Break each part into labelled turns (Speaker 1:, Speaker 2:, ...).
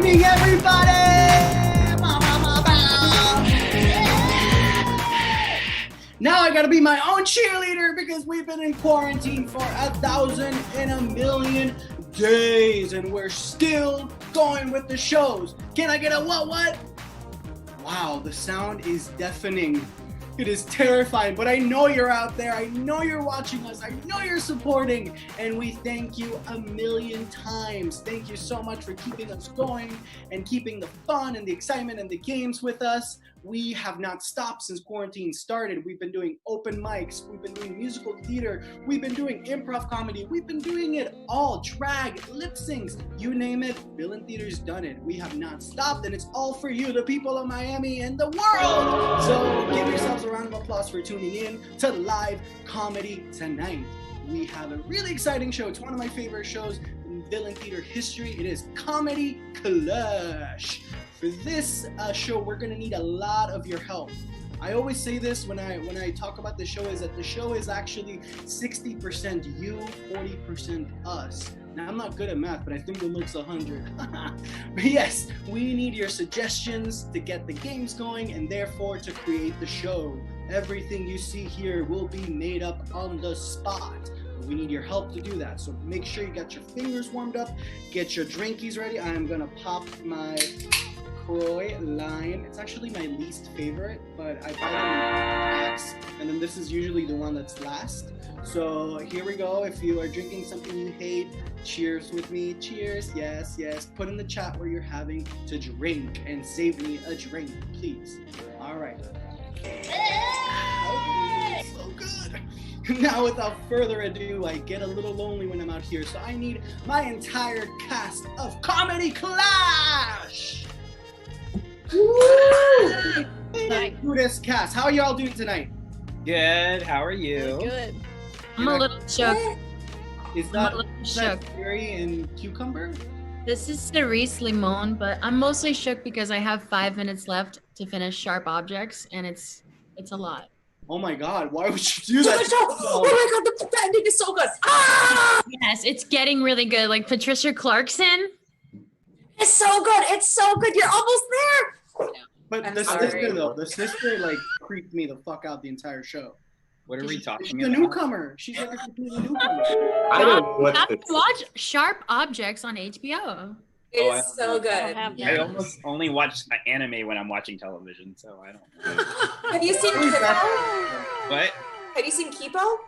Speaker 1: evening, everybody! Now I gotta be my own cheerleader because we've been in quarantine for 1,000,000,000 days and we're still going with the shows. Can I get a what? Wow, the sound is deafening. It is terrifying, but I know you're out there. I know you're watching us. I know you're supporting, and we thank you a million times. Thank you so much for keeping us going and keeping the fun and the excitement and the games with us. We have not stopped since quarantine started. We've been doing open mics. We've been doing musical theater. We've been doing improv comedy. We've been doing it all. Drag, lip syncs, you name it. Villain Theater's done it. We have not stopped, and it's all for you, the people of Miami and the world. So give yourselves a round of applause for tuning in to live comedy tonight. We have a really exciting show. It's one of my favorite shows in Villain Theater history. It is Comedy Clash. For this show, we're gonna need a lot of your help. I always say this when I talk about the show, is that the show is actually 60% you, 40% us. Now, I'm not good at math, but I think it looks 100. But yes, we need your suggestions to get the games going and therefore to create the show. Everything you see here will be made up on the spot. We need your help to do that. So make sure you got your fingers warmed up, get your drinkies ready. I am gonna pop my Croy line. It's actually my least favorite, but I buy them in packs, and then this is usually the one that's last. So here we go. If you are drinking something you hate, cheers with me. Cheers. Yes. Put in the chat where you're having to drink and save me a drink, please. All right. Oh, so good. Now, without further ado, I get a little lonely when I'm out here, so I need my entire cast of Comedy Clash. Woo! Nice. Cast. How are y'all doing tonight?
Speaker 2: Good. How are you?
Speaker 3: Good. I'm a little shook.
Speaker 1: Is that cherry and cucumber?
Speaker 3: This is cerise limon, but I'm mostly shook because I have 5 minutes left to finish Sharp Objects, and it's a lot.
Speaker 1: Oh my God! Why would you do that?
Speaker 4: Oh my God! The ending is so good. Ah!
Speaker 3: Yes, it's getting really good. Like Patricia Clarkson.
Speaker 4: It's so good. It's so good. You're almost there.
Speaker 1: But the sister like creeped me the fuck out the entire show.
Speaker 2: What are we talking
Speaker 1: She's
Speaker 2: about?
Speaker 1: a newcomer. She's like a complete newcomer.
Speaker 4: I don't know what
Speaker 3: to watch Sharp Objects on HBO.
Speaker 4: It's so good.
Speaker 2: I almost only watch anime when I'm watching television, so I don't.
Speaker 4: Have you seen Kipo?
Speaker 2: What?
Speaker 4: Have you seen Kipo?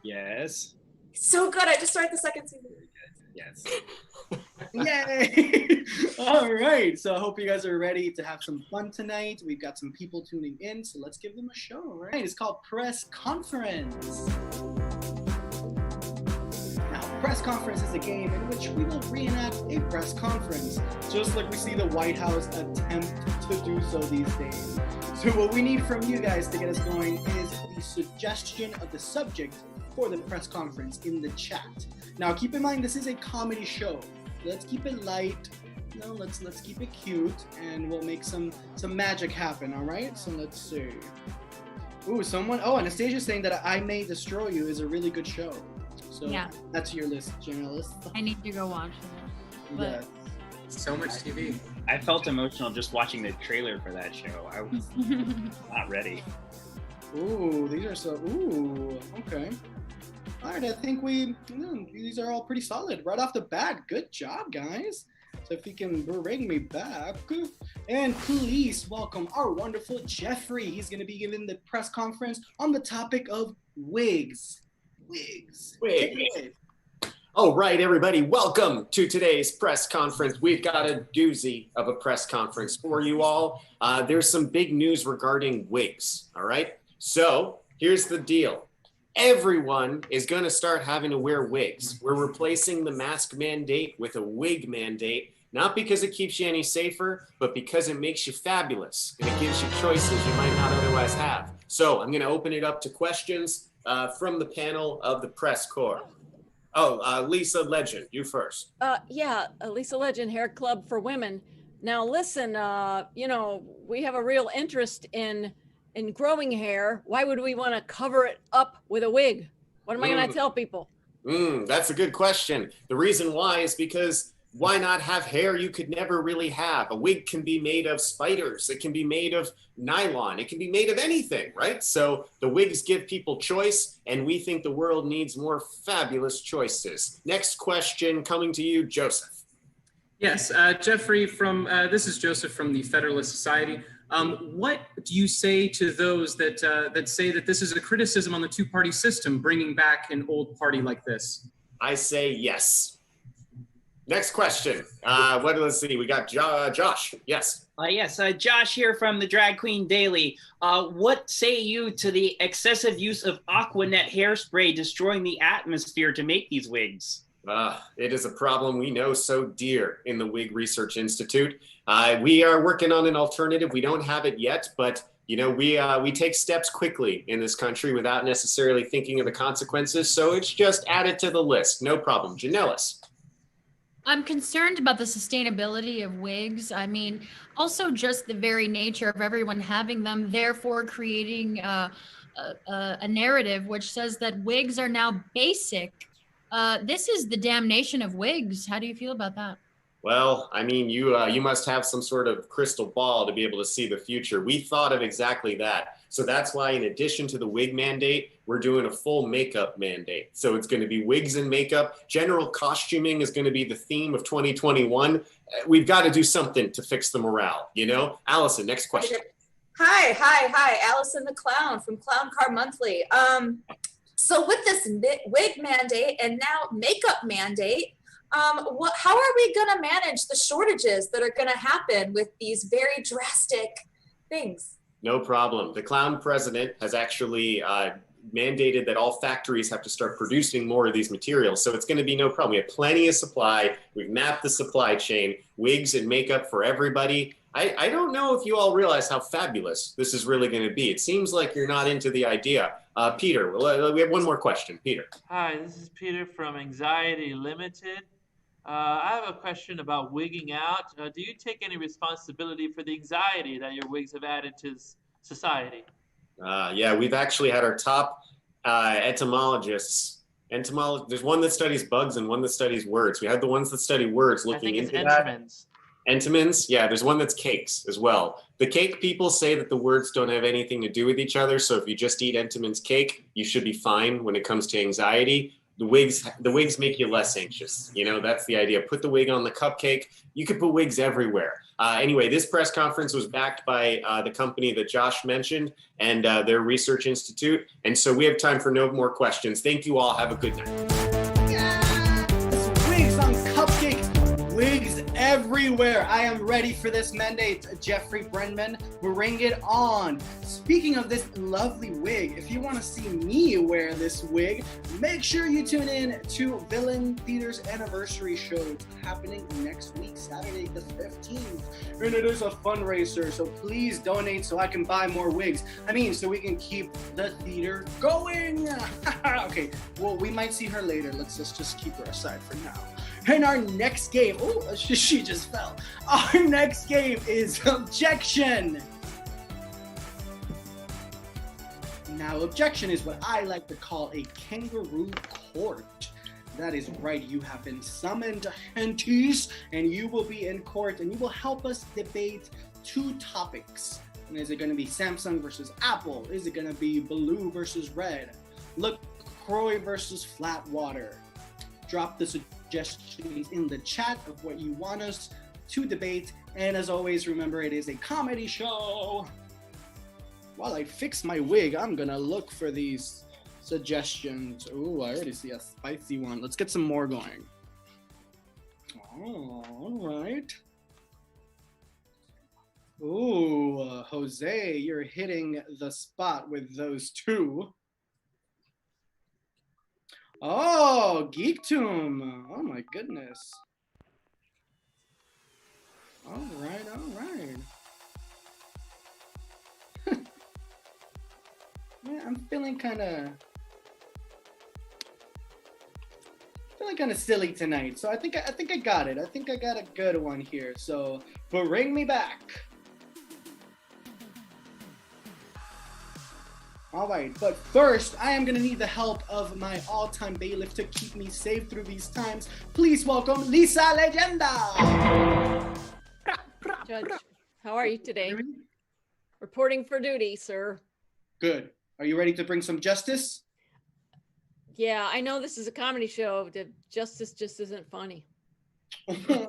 Speaker 2: Yes.
Speaker 4: It's so good. I just started the second season.
Speaker 2: Yes.
Speaker 1: Yay! All right. So I hope you guys are ready to have some fun tonight. We've got some people tuning in, so let's give them a show. All right. It's called Press Conference. Now, Press Conference is a game in which we will reenact a press conference, just like we see the White House attempt to do so these days. So what we need from you guys to get us going is the suggestion of the subject for the press conference in the chat. Now, keep in mind, this is a comedy show. Let's keep it light. No, let's keep it cute, and we'll make some magic happen. All right. So let's see. Ooh, Anastasia's saying that I May Destroy You is a really good show. So yeah, that's your list, journalist.
Speaker 3: I need to go watch it. But
Speaker 1: Yeah.
Speaker 5: So much TV.
Speaker 2: I felt emotional just watching the trailer for that show. I was not ready.
Speaker 1: Ooh, these are so. Ooh, okay. All right, I think these are all pretty solid right off the bat. Good job, guys. So if you can bring me back, and please welcome our wonderful Jeffrey. He's going to be giving the press conference on the topic of wigs. Wigs.
Speaker 5: All right, everybody, welcome to today's press conference. We've got a doozy of a press conference for you all. There's some big news regarding wigs, all right? So here's the deal. Everyone is going to start having to wear wigs. We're replacing the mask mandate with a wig mandate, not because it keeps you any safer, but because it makes you fabulous and it gives you choices you might not otherwise have. So I'm going to open it up to questions from the panel of the press corps. Oh, Lisa Legend, you first.
Speaker 6: Lisa Legend, Hair Club for Women. Now listen, we have a real interest in growing hair. Why would we want to cover it up with a wig? What am I going to tell people?
Speaker 5: That's a good question. The reason why is because why not have hair you could never really have? A wig can be made of spiders. It can be made of nylon. It can be made of anything, right? So the wigs give people choice, and we think the world needs more fabulous choices. Next question coming to you, Joseph.
Speaker 7: Yes, Jeffrey, this is Joseph from the Federalist Society. What do you say to those that say that this is a criticism on the two-party system, bringing back an old party like this?
Speaker 5: I say yes. Next question. Let's see. We got Josh. Yes.
Speaker 2: Yes, Josh here from the Drag Queen Daily. What say you to the excessive use of Aquanet hairspray destroying the atmosphere to make these wigs?
Speaker 5: It is a problem we know so dear in the Wig Research Institute. We are working on an alternative. We don't have it yet, but you know, we take steps quickly in this country without necessarily thinking of the consequences. So it's just added to the list. No problem. Janellis.
Speaker 3: I'm concerned about the sustainability of wigs. I mean, also just the very nature of everyone having them, therefore creating a narrative which says that wigs are now basic. This is the damnation of wigs. How do you feel about that?
Speaker 5: Well, I mean, you must have some sort of crystal ball to be able to see the future. We thought of exactly that. So that's why, in addition to the wig mandate, we're doing a full makeup mandate. So it's going to be wigs and makeup. General costuming is going to be the theme of 2021. We've got to do something to fix the morale, you know? Allison, next question.
Speaker 4: Hi. Allison the Clown from Clown Car Monthly. So with this wig mandate and now makeup mandate, how are we going to manage the shortages that are going to happen with these very drastic things?
Speaker 5: No problem. The clown president has actually mandated that all factories have to start producing more of these materials. So it's going to be no problem. We have plenty of supply. We've mapped the supply chain, wigs and makeup for everybody. I don't know if you all realize how fabulous this is really going to be. It seems like you're not into the idea. Peter, we have one more question. Peter.
Speaker 8: Hi, this is Peter from Anxiety Limited. I have a question about wigging out. Do you take any responsibility for the anxiety that your wigs have added to society?
Speaker 5: Yeah, we've actually had our top entomologists. There's one that studies bugs and one that studies words. We had the ones that study words looking into that. Entomins, yeah, there's one that's cakes as well. The cake people say that the words don't have anything to do with each other, so if you just eat Entomin's cake, you should be fine when it comes to anxiety. The wigs make you less anxious. You know, that's the idea. Put the wig on the cupcake. You could put wigs everywhere. Anyway, this press conference was backed by the company that Josh mentioned and their research institute. And so we have time for no more questions. Thank you all. Have a good night.
Speaker 1: Yes! Wigs on cupcakes. Wigs everywhere. I am ready for this mandate, Jeffrey Brenman. Bring it on. Speaking of this lovely wig, if you want to see me wear this wig, make sure you tune in to Villain Theater's anniversary show. It's happening next week, Saturday the 15th. And it is a fundraiser, so please donate so I can buy more wigs. I mean, so we can keep the theater going. Okay, well, we might see her later. Let's just keep her aside for now. And our next game, oh, she just fell. Our next game is Objection. Now, Objection is what I like to call a kangaroo court. That is right, you have been summoned, henties, and you will be in court and you will help us debate two topics. And is it going to be Samsung versus Apple? Is it going to be blue versus red? LaCroix versus flat water? Drop the suggestions in the chat of what you want us to debate. And as always, remember, it is a comedy show. While I fix my wig, I'm gonna look for these suggestions. Oh, I already see a spicy one. Let's get some more going. Oh, all right. Oh, Jose, you're hitting the spot with those two. Oh, Geektoon. Oh my goodness. All right, all right. Yeah, I'm feeling kind of silly tonight. So I think I got it. I think I got a good one here. So bring me back. All right, but first, I am going to need the help of my all-time bailiff to keep me safe through these times. Please welcome Lisa Leyenda.
Speaker 6: Judge, how are you today? Reporting for duty, sir.
Speaker 1: Good. Are you ready to bring some justice?
Speaker 6: Yeah, I know this is a comedy show. The justice just isn't funny. Yeah.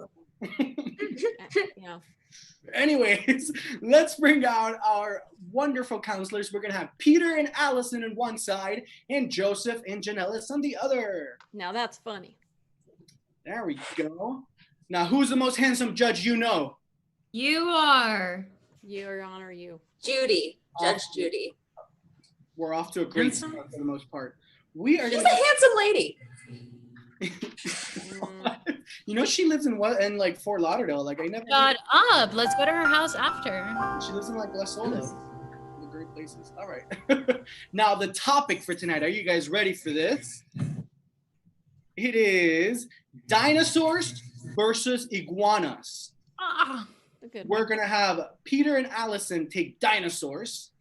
Speaker 1: Anyways, let's bring out our wonderful counselors. We're going to have Peter and Allison on one side and Joseph and Janellis on the other.
Speaker 6: Now that's funny.
Speaker 1: There we go. Now, who's the most handsome judge you know?
Speaker 3: You are.
Speaker 6: Your Honor, you.
Speaker 4: Judy, Judge Judy.
Speaker 1: We're off to a great start for the most part. We are.
Speaker 4: She's a handsome lady.
Speaker 1: You know, she lives in like Fort Lauderdale. Like I never.
Speaker 3: Shut up. Let's go to her house after.
Speaker 1: She lives in like La Sola. The great places. All right. Now the topic for tonight. Are you guys ready for this? It is dinosaurs versus iguanas.
Speaker 3: Ah.
Speaker 1: We're gonna have Peter and Allison take dinosaurs,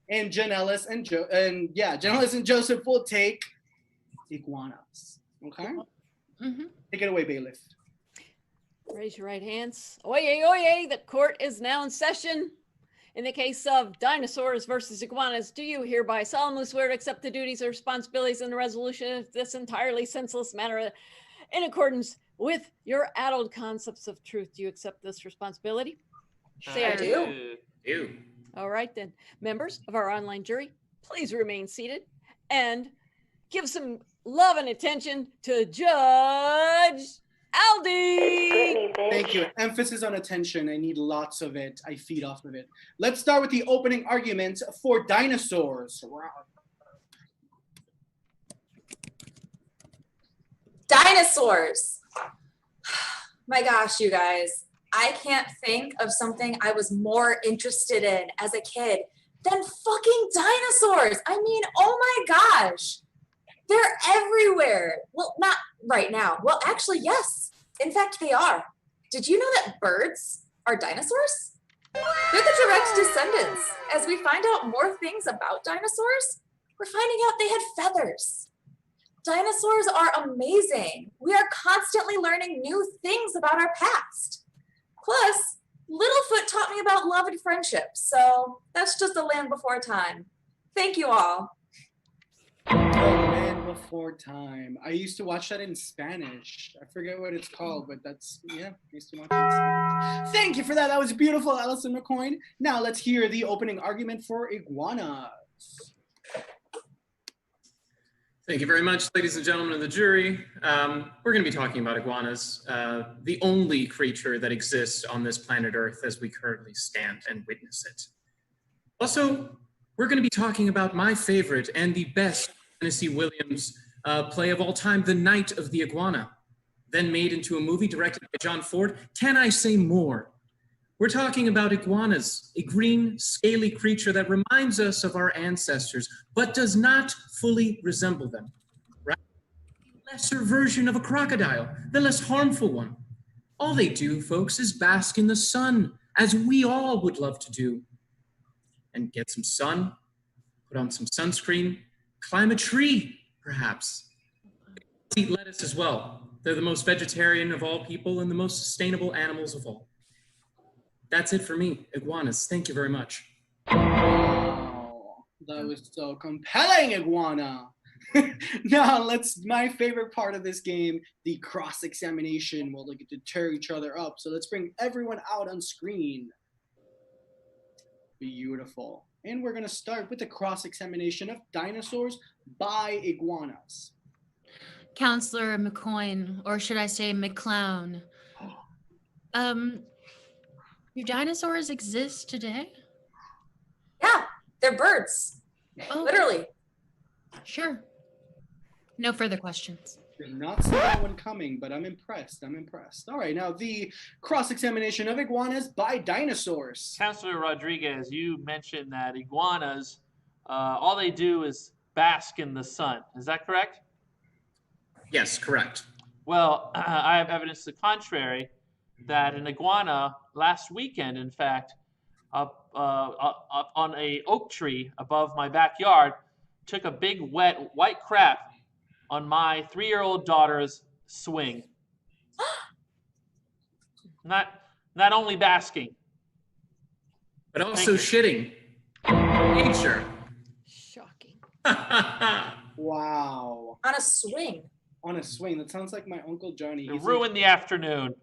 Speaker 1: and Janellis and Janellis and Joseph will take iguanas. Okay.
Speaker 3: Mm-hmm.
Speaker 1: Take it away, bailiff.
Speaker 6: Raise your right hands. Oyez, oyez, the court is now in session. In the case of dinosaurs versus iguanas, do you hereby solemnly swear to accept the duties or responsibilities in the resolution of this entirely senseless matter in accordance with your adult concepts of truth? Do you accept this responsibility?
Speaker 4: I do.
Speaker 6: All right then. Members of our online jury, please remain seated and give some love and attention to Judge Aldi.
Speaker 1: Thank you. Emphasis on attention. I need lots of it. I feed off of it. Let's start with the opening argument for dinosaurs.
Speaker 4: Dinosaurs. My gosh, you guys. I can't think of something I was more interested in as a kid than fucking dinosaurs. I mean, oh my gosh. They're everywhere. Well, not right now. Well, actually, yes. In fact, they are. Did you know that birds are dinosaurs? They're the direct descendants. As we find out more things about dinosaurs, we're finding out they had feathers. Dinosaurs are amazing. We are constantly learning new things about our past. Plus, Littlefoot taught me about love and friendship. So that's just a land before time. Thank you all.
Speaker 1: Land Before Time. I used to watch that in Spanish. I forget what it's called, but that's, yeah, I used to watch it in Spanish. Thank you for that. That was beautiful, Allison McCoy. Now let's hear the opening argument for iguanas.
Speaker 7: Thank you very much, ladies and gentlemen of the jury. We're going to be talking about iguanas, the only creature that exists on this planet Earth as we currently stand and witness it. Also, we're going to be talking about my favorite and the best Tennessee Williams play of all time, The Night of the Iguana, then made into a movie directed by John Ford. Can I say more? We're talking about iguanas, a green, scaly creature that reminds us of our ancestors, but does not fully resemble them. Right? A lesser version of a crocodile, the less harmful one. All they do, folks, is bask in the sun, as we all would love to do. And get some sun, put on some sunscreen, climb a tree, perhaps. Eat lettuce as well. They're the most vegetarian of all people and the most sustainable animals of all. That's it for me, iguanas. Thank you very much.
Speaker 1: Wow, that was so compelling, iguana. Now, my favorite part of this game, the cross-examination. We'll get to tear each other up. So let's bring everyone out on screen. Beautiful. And we're going to start with the cross-examination of dinosaurs by iguanas.
Speaker 3: Counselor McCoy, or should I say McClown? Do dinosaurs exist today?
Speaker 4: Yeah, they're birds.
Speaker 3: Oh,
Speaker 4: Literally.
Speaker 3: sure. No further questions.
Speaker 1: Did not see that one coming, but I'm impressed. All right, now the cross-examination of iguanas by dinosaurs.
Speaker 8: Councilor Rodriguez, you mentioned that iguanas, all they do is bask in the sun. Is that correct?
Speaker 7: Yes, correct.
Speaker 8: Well, I have evidence to the contrary that an iguana last weekend, in fact, up on a oak tree above my backyard, took a big wet white crap on my 3-year-old daughter's swing. Not only basking,
Speaker 7: but also shitting. Nature.
Speaker 6: Shocking.
Speaker 1: Wow.
Speaker 4: On a swing.
Speaker 1: On a swing. That sounds like my Uncle Johnny.
Speaker 8: It ruined the afternoon.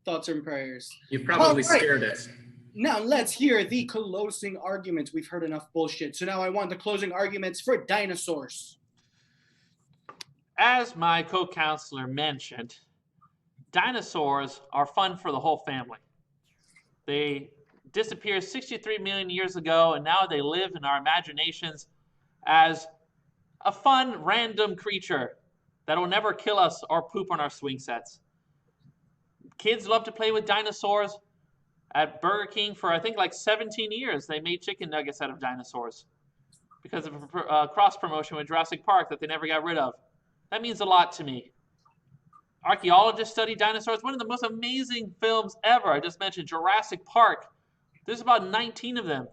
Speaker 1: Thoughts and prayers.
Speaker 7: You probably
Speaker 1: All right.
Speaker 7: scared us.
Speaker 1: Now let's hear the closing arguments. We've heard enough bullshit. So now I want the closing arguments for dinosaurs.
Speaker 8: As my co-counselor mentioned, dinosaurs are fun for the whole family. They disappeared 63 million years ago, and now they live in our imaginations as a fun, random creature that will never kill us or poop on our swing sets. Kids love to play with dinosaurs. At Burger King for, I think, like 17 years, they made chicken nuggets out of dinosaurs because of a cross-promotion with Jurassic Park that they never got rid of. That means a lot to me. Archaeologists study dinosaurs. One of the most amazing films ever. I just mentioned Jurassic Park. There's about 19 of them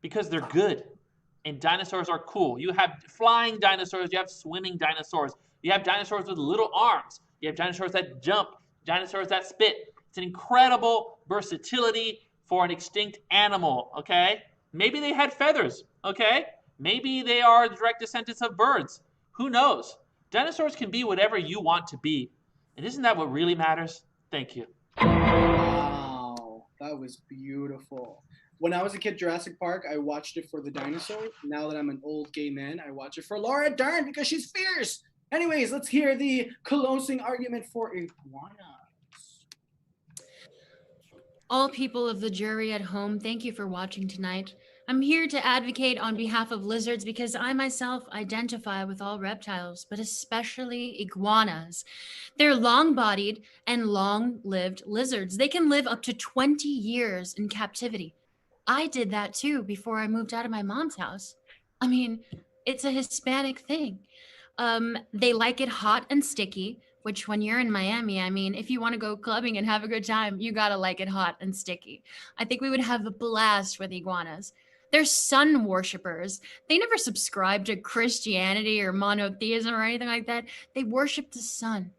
Speaker 8: because they're good. And dinosaurs are cool. You have flying dinosaurs. You have swimming dinosaurs. You have dinosaurs with little arms. You have dinosaurs that jump. Dinosaurs that spit. It's an incredible versatility for an extinct animal, okay? Maybe they had feathers, okay? Maybe they are direct descendants of birds. Who knows? Dinosaurs can be whatever you want to be. And isn't that what really matters? Thank you.
Speaker 1: Wow, that was beautiful. When I was a kid, Jurassic Park, I watched it for the dinosaur. Now that I'm an old gay man, I watch it for Laura Dern because she's fierce. Anyways, let's hear the closing argument for iguana.
Speaker 3: All people of the jury at home, thank you for watching tonight. I'm here to advocate on behalf of lizards because I myself identify with all reptiles, but especially iguanas. They're long-bodied and long-lived lizards. They can live up to 20 years in captivity. I did that too before I moved out of my mom's house. I mean, it's a Hispanic thing. They like it hot and sticky, which when you're in Miami, I mean, if you want to go clubbing and have a good time, you got to like it hot and sticky. I think we would have a blast with iguanas. They're sun worshipers. They never subscribe to Christianity or monotheism or anything like that. They worship the sun.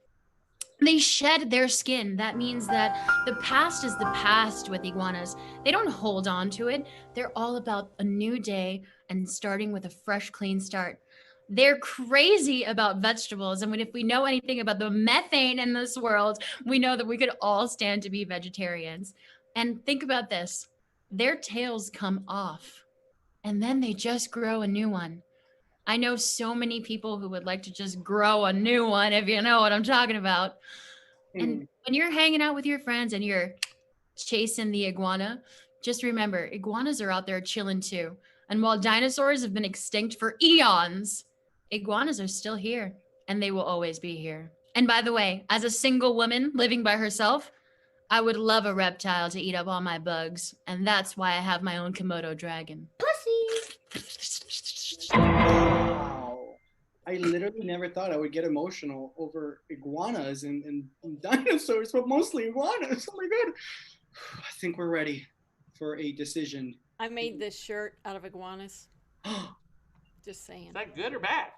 Speaker 3: They shed their skin. That means that the past is the past with iguanas. They don't hold on to it. They're all about a new day and starting with a fresh, clean start. They're crazy about vegetables. And if we know anything about the methane in this world, we know that we could all stand to be vegetarians. And think about this. Their tails come off and then they just grow a new one. I know so many people who would like to just grow a new one, if you know what I'm talking about. And when you're hanging out with your friends and you're chasing the iguana, just remember, iguanas are out there chilling too. And while dinosaurs have been extinct for eons, iguanas are still here and they will always be here. And by the way, as a single woman living by herself, I would love a reptile to eat up all my bugs. And that's why I have my own Komodo dragon. Pussy!
Speaker 1: Wow. I literally never thought I would get emotional over iguanas and dinosaurs, but mostly iguanas. Oh my God. I think we're ready for a decision.
Speaker 6: I made this shirt out of iguanas. Just saying.
Speaker 8: Is that good or bad?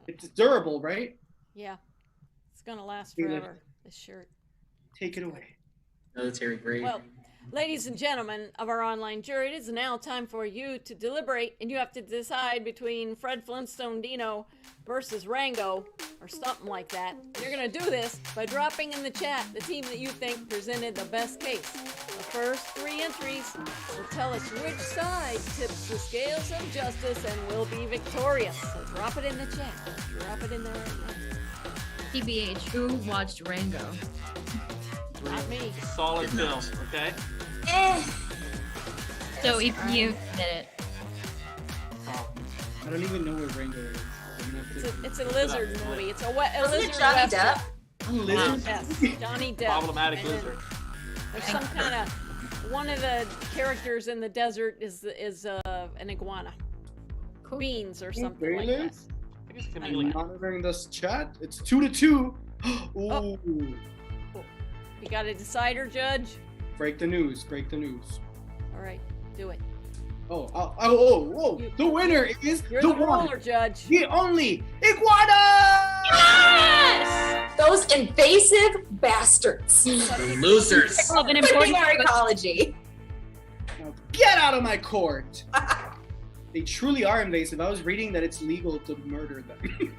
Speaker 1: It's durable, right?
Speaker 6: Yeah. It's going to last forever, this shirt.
Speaker 1: Take it away.
Speaker 7: Military grade.
Speaker 6: Well, ladies and gentlemen of our online jury, it is now time for you to deliberate, and you have to decide between Fred Flintstone Dino versus Rango, or something like that. You're going to do this by dropping in the chat the team that you think presented the best case. The first 3 entries will tell us which side tips the scales of justice and will be victorious. So drop it in the chat. Drop it in there right now.
Speaker 3: TBH, who watched Rango?
Speaker 6: Not me.
Speaker 8: Solid film, okay?
Speaker 3: So if you did it.
Speaker 1: I don't even know what Rango is.
Speaker 6: It's a lizard movie. It's a
Speaker 4: Wasn't
Speaker 6: lizard
Speaker 4: it Johnny
Speaker 6: western.
Speaker 4: Depp?
Speaker 1: Lizard?
Speaker 6: Yes, Johnny Depp.
Speaker 8: Problematic
Speaker 6: And
Speaker 8: lizard.
Speaker 6: There's some kind of one of the characters in the desert is an iguana.
Speaker 3: Cool.
Speaker 6: Beans or something like that.
Speaker 1: Bayless?
Speaker 8: I guess
Speaker 1: I'm
Speaker 8: chameleon.
Speaker 1: monitoring this chat. It's 2-2. Ooh.
Speaker 6: You got a decider, Judge?
Speaker 1: Break the news. Break the news.
Speaker 6: All right, do it.
Speaker 1: Oh! The winner is
Speaker 6: You're
Speaker 1: the
Speaker 6: the
Speaker 1: one,
Speaker 6: ruler, Judge.
Speaker 1: the only iguana.
Speaker 3: Yes!
Speaker 4: Those invasive bastards.
Speaker 2: Losers.
Speaker 3: Of an
Speaker 4: Quitting
Speaker 3: important
Speaker 4: our ecology.
Speaker 1: Now get out of my court. They truly are invasive. I was reading that it's legal to murder them.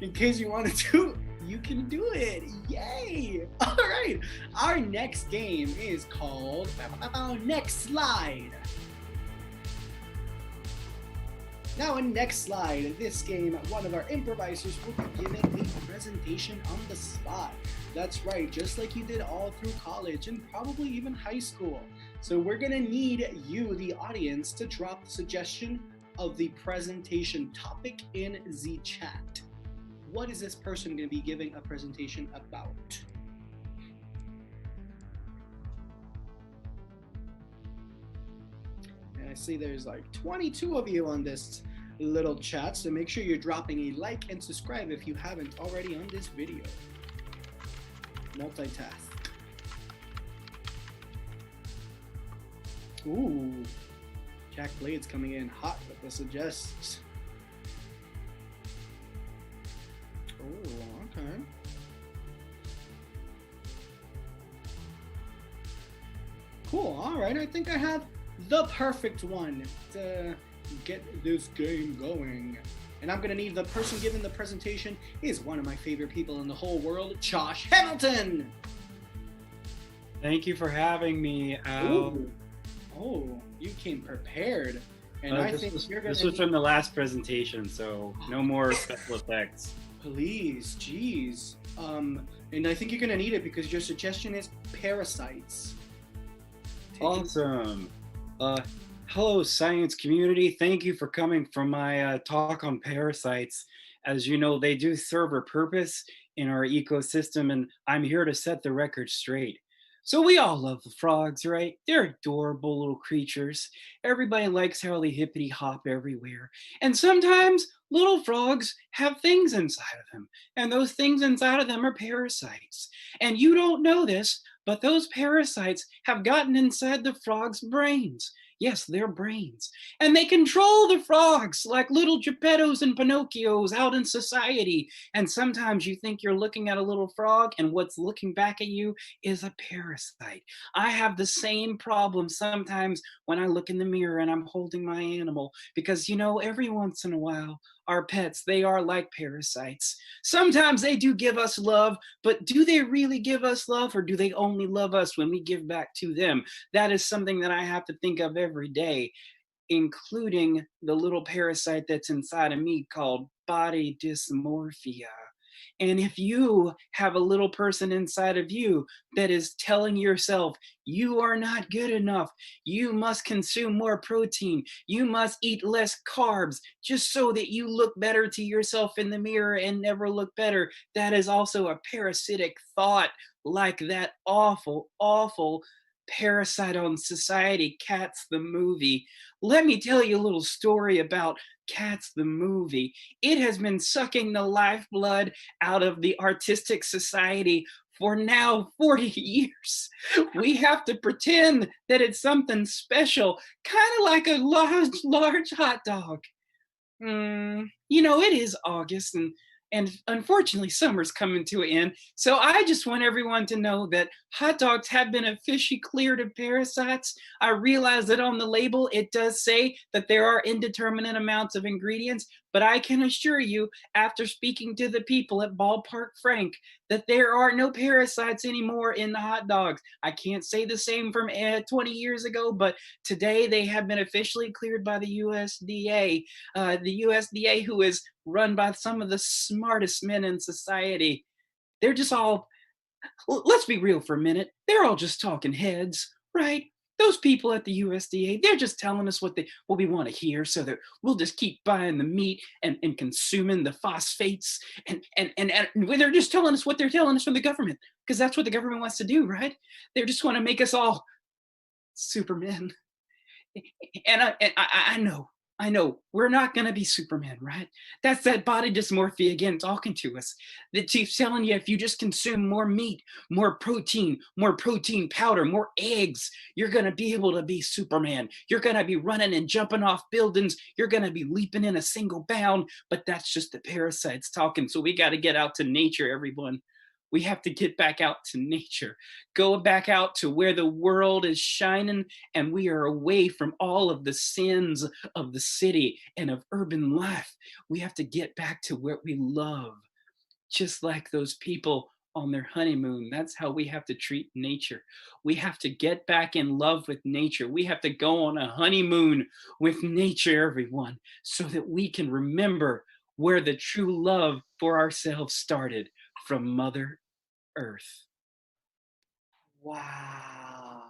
Speaker 1: In case you wanted to, you can do it. Yay! All right. Our next game is called Next Slide. Now in Next Slide, this game, one of our improvisers will be giving a presentation on the spot. That's right, just like you did all through college and probably even high school. So we're gonna need you, the audience, to drop the suggestion of the presentation topic in the chat. What is this person gonna be giving a presentation about? And I see there's like 22 of you on this little chat, so make sure you're dropping a like and subscribe if you haven't already on this video. Multitask. Ooh, Jack Blade's coming in hot with the suggests. Oh, okay. Cool, all right, I think I have the perfect one to get this game going. And I'm gonna need the person giving the presentation is one of my favorite people in the whole world, Josh Hamilton.
Speaker 9: Thank you for having me.
Speaker 1: Ooh. Oh, you came prepared. And I think you're gonna
Speaker 9: this was from the last presentation, so no more special effects.
Speaker 1: Please, geez. And I think you're gonna need it because your suggestion is parasites.
Speaker 9: Awesome. Hello, science community. Thank you for coming from my talk on parasites. As you know, they do serve a purpose in our ecosystem, and I'm here to set the record straight. So we all love the frogs, right? They're adorable little creatures. Everybody likes how they hippity hop everywhere. And sometimes little frogs have things inside of them, and those things inside of them are parasites. And you don't know this, but those parasites have gotten inside the frogs' brains. Yes, their brains. And they control the frogs like little Geppettos and Pinocchios out in society. And sometimes you think you're looking at a little frog and what's looking back at you is a parasite. I have the same problem sometimes when I look in the mirror and I'm holding my animal because, you know, every once in a while, our pets, they are like parasites. Sometimes they do give us love, but do they really give us love or do they only love us when we give back to them? That is something that I have to think of every day, including the little parasite that's inside of me called body dysmorphia. And if you have a little person inside of you that is telling yourself, you are not good enough, you must consume more protein, you must eat less carbs, just so that you look better to yourself in the mirror and never look better, that is also a parasitic thought, like that awful, awful parasite on society, Cats the movie. Let me tell you a little story about Cats the movie. It has been sucking the lifeblood out of the artistic society for now 40 years. We have to pretend that it's something special, kind of like a large hot dog. You know, it is August and unfortunately summer's coming to an end. So I just want everyone to know that hot dogs have been officially cleared of parasites. I realize that on the label it does say that there are indeterminate amounts of ingredients, but I can assure you, after speaking to the people at Ballpark Frank, that there are no parasites anymore in the hot dogs. I can't say the same from 20 years ago, but today they have been officially cleared by the USDA. The USDA, who is run by some of the smartest men in society. They're just all, let's be real for a minute, they're all just talking heads, right? Those people at the USDA, they're just telling us what we want to hear so that we'll just keep buying the meat and consuming the phosphates and they're just telling us what they're telling us from the government because that's what the government wants to do, right? They just want to make us all supermen. And I know I know, we're not gonna be Superman, right? That's that body dysmorphia again talking to us. That keeps telling you if you just consume more meat, more protein powder, more eggs, you're gonna be able to be Superman. You're gonna be running and jumping off buildings. You're gonna be leaping in a single bound. But that's just the parasites talking. So we gotta get out to nature, everyone. We have to get back out to nature, go back out to where the world is shining and we are away from all of the sins of the city and of urban life. We have to get back to what we love, just like those people on their honeymoon. That's how we have to treat nature. We have to get back in love with nature. We have to go on a honeymoon with nature, everyone, so that we can remember where the true love for ourselves started, from Mother Earth.
Speaker 1: Wow.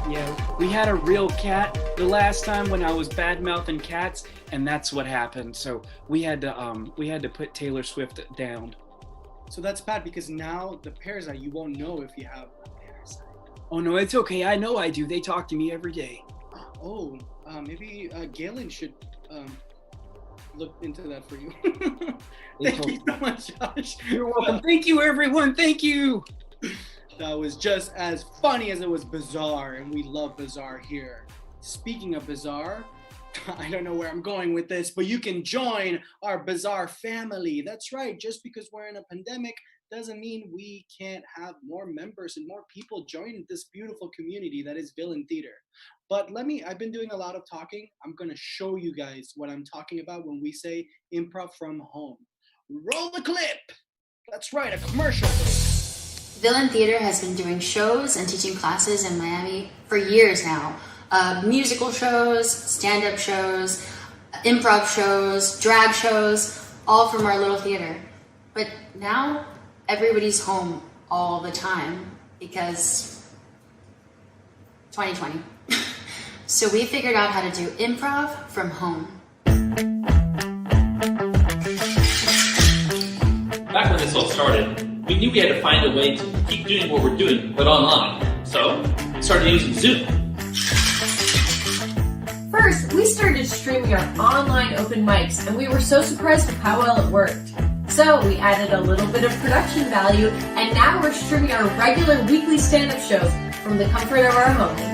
Speaker 9: Yeah, we had a real cat the last time when I was bad-mouthing cats, and that's what happened. So we had to put Taylor Swift down.
Speaker 1: So that's bad because now the parasite, you won't know if you have a parasite.
Speaker 9: Oh no, it's okay. I know I do. They talk to me every day.
Speaker 1: Oh, maybe Galen should look into that for you. Thank you so much, Josh.
Speaker 9: You're welcome. Thank you, everyone. Thank you.
Speaker 1: That was just as funny as it was bizarre, and we love bizarre here. Speaking of bizarre, I don't know where I'm going with this, but you can join our bizarre family. That's right. Just because we're in a pandemic doesn't mean we can't have more members and more people join this beautiful community that is Villain Theater. But I've been doing a lot of talking. I'm going to show you guys what I'm talking about when we say improv from home. Roll the clip. That's right, a commercial.
Speaker 10: Villain Theater has been doing shows and teaching classes in Miami for years now. Musical shows, stand-up shows, improv shows, drag shows, all from our little theater. But now everybody's home all the time because 2020. So we figured out how to do improv from home.
Speaker 8: Back when this all started, we knew we had to find a way to keep doing what we're doing, but online. So we started using Zoom.
Speaker 11: First, we started streaming our online open mics, and we were so surprised with how well it worked. So we added a little bit of production value, and now we're streaming our regular weekly stand-up shows from the comfort of our homes.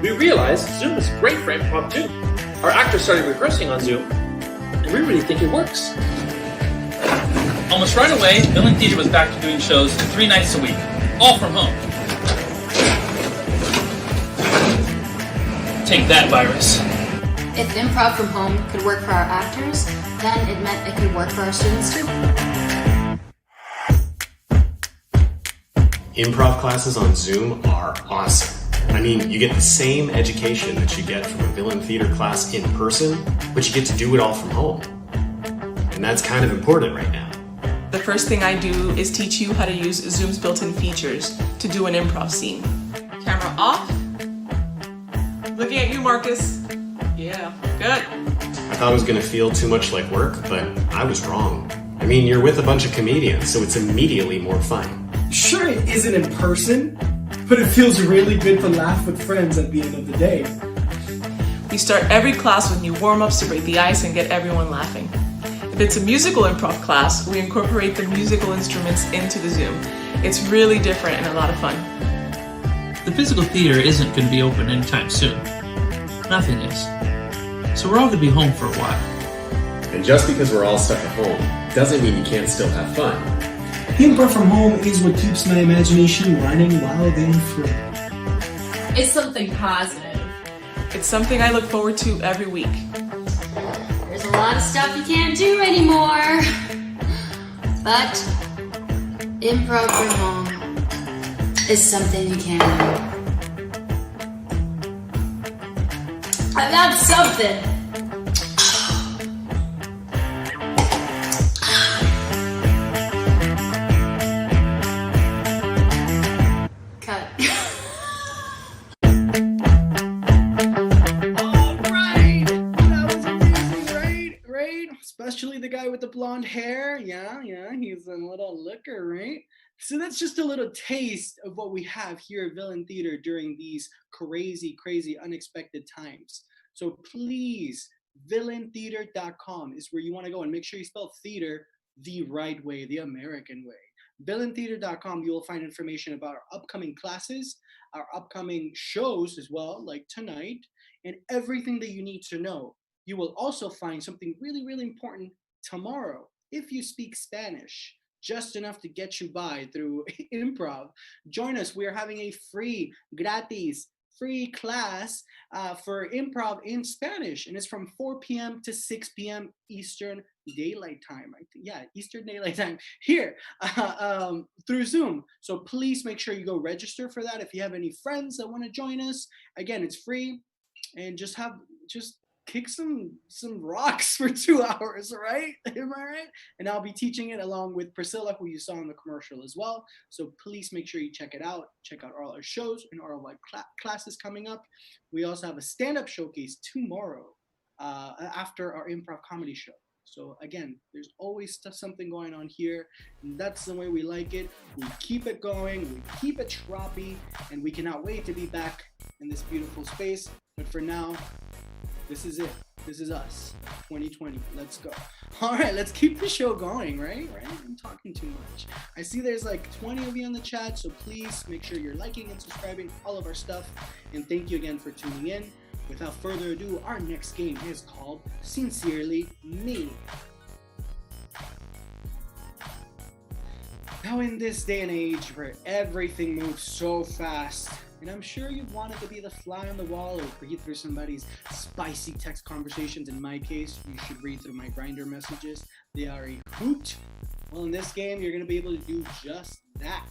Speaker 12: We realized Zoom is great for improv too. Our actors started rehearsing on Zoom, and we really think it works.
Speaker 8: Almost right away, Villain Theater was back to doing shows 3 nights a week, all from home. Take that, virus.
Speaker 10: If improv from home could work for our actors, then it meant it could work for our students too.
Speaker 5: Improv classes on Zoom are awesome. I mean, you get the same education that you get from a Villain Theater class in person, but you get to do it all from home. And that's kind of important right now.
Speaker 13: The first thing I do is teach you how to use Zoom's built-in features to do an improv scene. Camera off. Looking at you, Marcus. Yeah, good.
Speaker 5: I thought it was going to feel too much like work, but I was wrong. I mean, you're with a bunch of comedians, so it's immediately more fun.
Speaker 14: Sure, it isn't in person, but it feels really good to laugh with friends at the end of the day.
Speaker 13: We start every class with new warm-ups to break the ice and get everyone laughing. If it's a musical improv class, we incorporate the musical instruments into the Zoom. It's really different and a lot of fun.
Speaker 8: The physical theater isn't going to be open anytime soon. Nothing is. So we're all going to be home for a while.
Speaker 5: And just because we're all stuck at home doesn't mean you can't still have fun.
Speaker 14: Improv from home is what keeps my imagination running wild and free.
Speaker 11: It's something positive.
Speaker 13: It's something I look forward to every week.
Speaker 10: There's a lot of stuff you can't do anymore. But improv from home is something you can do. I've got something. Cut.
Speaker 1: All right, that was amazing, right? Especially the guy with the blonde hair. Yeah, cookies and a little liquor, right? So that's just a little taste of what we have here at Villain Theater during these crazy, crazy, unexpected times. So please, villaintheater.com is where you want to go, and make sure you spell theater the right way, the American way. villaintheater.com, you will find information about our upcoming classes, our upcoming shows as well, like tonight, and everything that you need to know. You will also find something really, really important tomorrow. If you speak Spanish, just enough to get you by through improv, join us. We are having a free, gratis, free class for improv in Spanish, and it's from 4 p.m. to 6 p.m. Eastern Daylight Time. Eastern Daylight Time here through Zoom. So please make sure you go register for that. If you have any friends that want to join us, again, it's free, and just kick some rocks for 2 hours, right? Am I right? And I'll be teaching it along with Priscilla, who you saw in the commercial as well. So please make sure you check it out. Check out all our shows and all of our classes coming up. We also have a stand-up showcase tomorrow after our improv comedy show. So again, there's always something going on here, and that's the way we like it. We keep it going, we keep it troppy, and we cannot wait to be back in this beautiful space. But for now, this is it. This is us, 2020. Let's go. All right, let's keep the show going, right? I'm talking too much. I see there's like 20 of you in the chat, so please make sure you're liking and subscribing to all of our stuff. And thank you again for tuning in. Without further ado, our next game is called Sincerely Me. Now, in this day and age where everything moves so fast, and I'm sure you've wanted to be the fly on the wall or read through somebody's spicy text conversations. In my case, you should read through my Grindr messages. They are a hoot. Well, in this game, you're going to be able to do just that.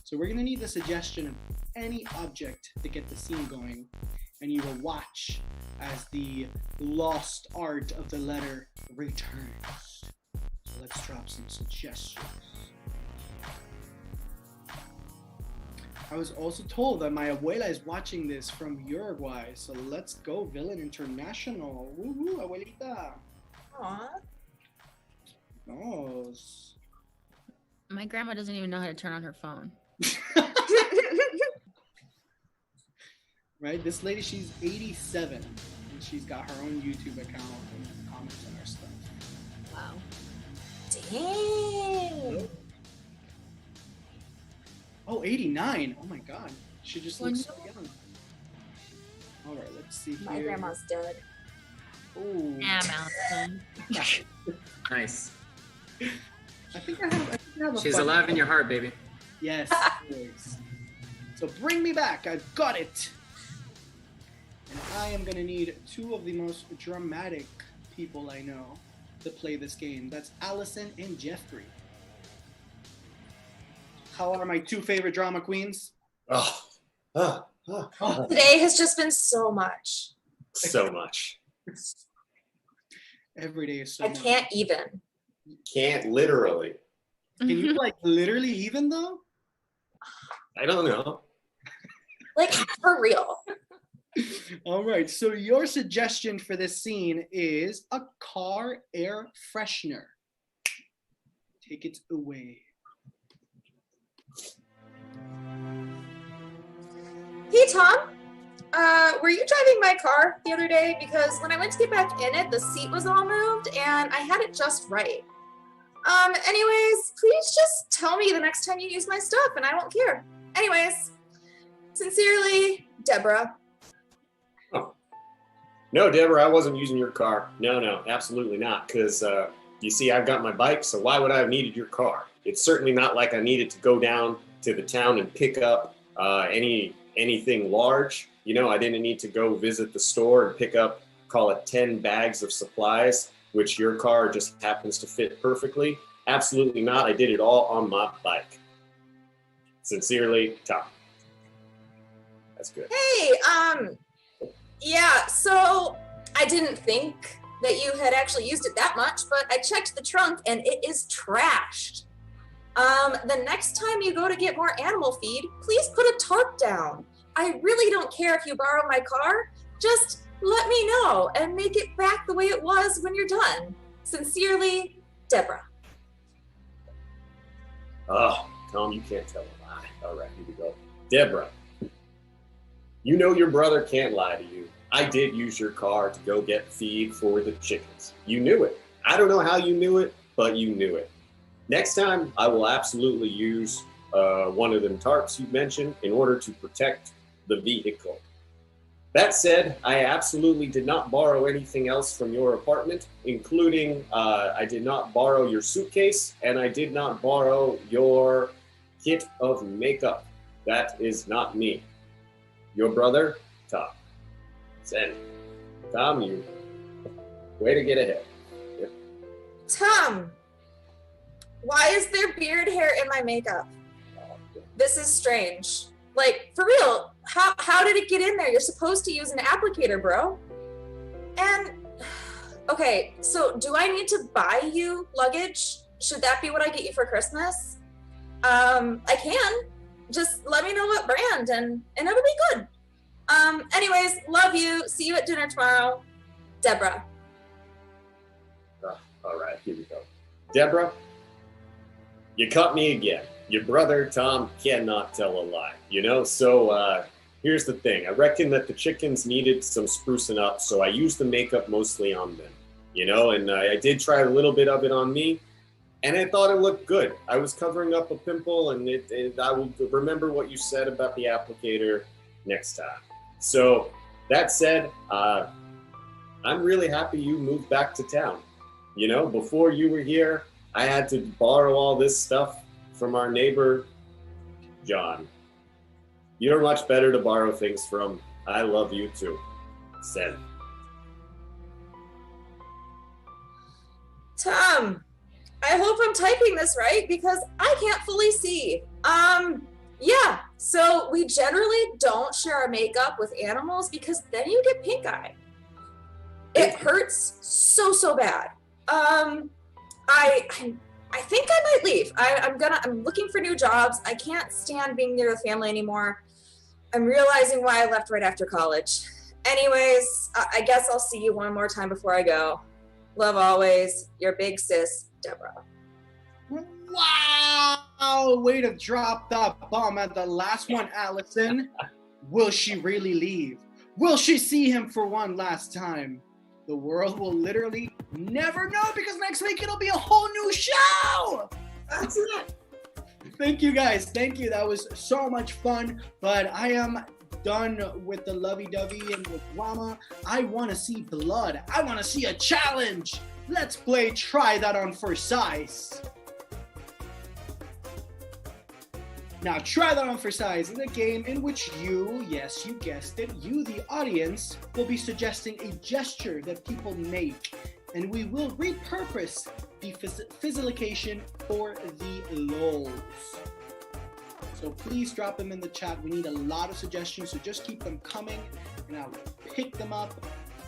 Speaker 1: So we're going to need the suggestion of any object to get the scene going, and you will watch as the lost art of the letter returns. So let's drop some suggestions. I was also told that my abuela is watching this from Uruguay, so let's go Villain International. Woohoo, abuelita.
Speaker 4: Aww.
Speaker 1: Nice.
Speaker 3: My grandma doesn't even know how to turn on her phone.
Speaker 1: Right, this lady, she's 87, and she's got her own YouTube account and comments on her stuff.
Speaker 3: Wow.
Speaker 4: Dang.
Speaker 1: Oh, 89. Oh my God. She just looks so young. All right, let's see here.
Speaker 4: My grandma's dead.
Speaker 1: Oh.
Speaker 3: Damn, Allison.
Speaker 7: Nice.
Speaker 1: I think I have a
Speaker 7: She's
Speaker 1: fun
Speaker 7: alive in your heart, baby.
Speaker 1: Yes, please. So bring me back. I've got it. And I am going to need two of the most dramatic people I know to play this game. That's Allison and Jeffrey. How are my two favorite drama queens?
Speaker 4: Today has just been so much.
Speaker 5: So much.
Speaker 1: Every day is so
Speaker 4: I
Speaker 1: much.
Speaker 4: can't even.
Speaker 5: Can't literally.
Speaker 1: Can you like literally even though?
Speaker 5: I don't know.
Speaker 4: Like for real.
Speaker 1: All right, so your suggestion for this scene is a car air freshener. Take it away.
Speaker 4: Hey Tom, were you driving my car the other day? Because when I went to get back in it, the seat was all moved and I had it just right. Anyways, please just tell me the next time you use my stuff and I won't care. Anyways, sincerely, Deborah.
Speaker 5: Oh. No, Deborah, I wasn't using your car. No, absolutely not. Because you see, I've got my bike, so why would I have needed your car? It's certainly not like I needed to go down to the town and pick up anything large. You know, I didn't need to go visit the store and pick up, call it 10 bags of supplies, which your car just happens to fit perfectly. Absolutely not. I did it all on my bike. Sincerely, Tom. That's good.
Speaker 4: Hey, yeah, so I didn't think that you had actually used it that much, but I checked the trunk and it is trashed. The next time you go to get more animal feed, please put a tarp down. I really don't care if you borrow my car. Just let me know and make it back the way it was when you're done. Sincerely, Deborah.
Speaker 5: Oh, Tom, you can't tell a lie. All right, here we go. Deborah, you know your brother can't lie to you. I did use your car to go get feed for the chickens. You knew it. I don't know how you knew it, but you knew it. Next time, I will absolutely use one of them tarps you mentioned in order to protect the vehicle. That said, I absolutely did not borrow anything else from your apartment, including I did not borrow your suitcase, and I did not borrow your kit of makeup. That is not me. Your brother, Tom. Send. Tom, you way to get ahead. Yep.
Speaker 4: Tom, why is there beard hair in my makeup? This is strange. Like, for real, how did it get in there? You're supposed to use an applicator, bro. And, okay, so do I need to buy you luggage? Should that be what I get you for Christmas? I can. Just let me know what brand and it'll be good. Anyways, love you. See you at dinner tomorrow. Deborah.
Speaker 5: All right, here we go. Deborah, you caught me again. Your brother, Tom, cannot tell a lie, you know? So here's the thing. I reckon that the chickens needed some sprucing up, so I used the makeup mostly on them, you know? And I did try a little bit of it on me, and I thought it looked good. I was covering up a pimple, and I will remember what you said about the applicator next time. So that said, I'm really happy you moved back to town. You know, before you were here, I had to borrow all this stuff from our neighbor, John. You're much better to borrow things from. I love you too. Send.
Speaker 4: Tom, I hope I'm typing this right because I can't fully see. Yeah, so we generally don't share our makeup with animals because then you get pink eye. It hurts so bad. I think I might leave. I'm looking for new jobs. I can't stand being near the family anymore. I'm realizing why I left right after college. Anyways, I guess I'll see you one more time before I go. Love always, your big sis, Deborah.
Speaker 1: Wow! Way to drop that bomb at the last one, Allison. Will she really leave? Will she see him for one last time? The world will literally never know because next week it'll be a whole new show! That's it. Thank you guys. Thank you. That was so much fun. But I am done with the lovey-dovey and with drama. I want to see blood. I want to see a challenge. Let's play Try That On For Size. Now, Try That On For Size is a game in which you, yes, you guessed it, you, the audience, will be suggesting a gesture that people make, and we will repurpose the fizzilication for the lols. So please drop them in the chat. We need a lot of suggestions, so just keep them coming, and I will pick them up.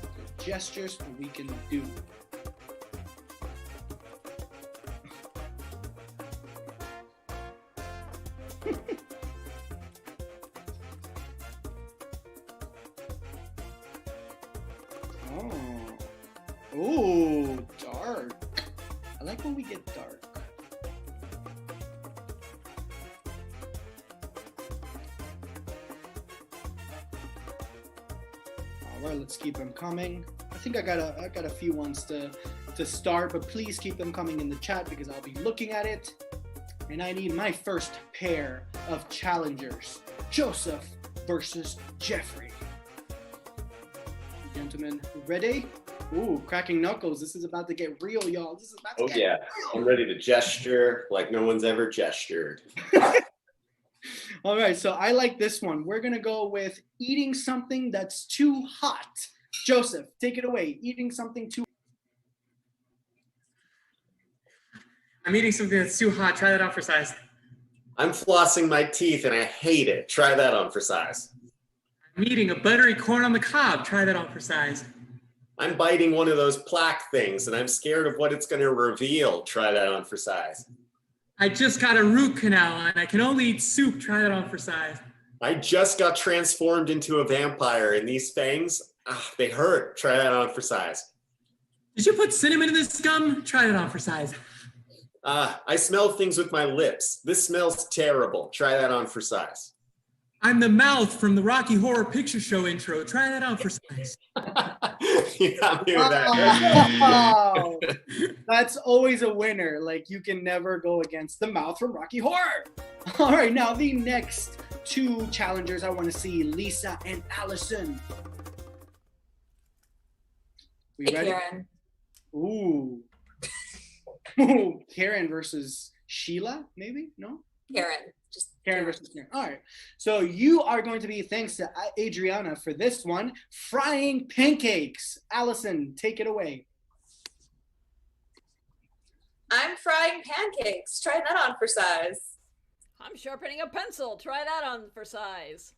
Speaker 1: So gestures we can do. Oh, dark. I like when we get dark. All right, let's keep them coming. I think I got a few ones to start, but please keep them coming in the chat because I'll be looking at it. And I need my first pair of challengers. Joseph versus Jeffrey. Gentlemen, ready? Ooh, cracking knuckles. This is about to get real, y'all. This is about to get real.
Speaker 5: I'm ready to gesture like no one's ever gestured.
Speaker 1: All right, so I like this one. We're going to go with eating something that's too hot. Joseph, take it away. Eating something too
Speaker 7: I'm eating something that's too hot. Try that on for size.
Speaker 5: I'm flossing my teeth and I hate it. Try that on for size.
Speaker 7: I'm eating a buttery corn on the cob. Try that on for size.
Speaker 5: I'm biting one of those plaque things and I'm scared of what it's going to reveal. Try that on for size.
Speaker 7: I just got a root canal and I can only eat soup. Try that on for size.
Speaker 5: I just got transformed into a vampire and these fangs, they hurt. Try that on for size.
Speaker 7: Did you put cinnamon in this gum? Try that on for size.
Speaker 5: I smell things with my lips. This smells terrible. Try that on for size.
Speaker 15: I'm the mouth from the Rocky Horror Picture Show intro. Try that on for size.
Speaker 5: You got me with that.
Speaker 1: Wow. That's always a winner. Like, you can never go against the mouth from Rocky Horror. All right, now the next two challengers I want to see, Lisa and Allison. We
Speaker 4: Hey,
Speaker 1: ready?
Speaker 4: Karen.
Speaker 1: Ooh. Ooh. Karen versus Sheila, maybe? No?
Speaker 4: Karen. Just
Speaker 1: Karen versus Karen. All right. So you are going to be, thanks to Adriana for this one, frying pancakes. Allison, take it away.
Speaker 4: I'm frying pancakes. Try that on for size.
Speaker 6: I'm sharpening a pencil. Try that on for size.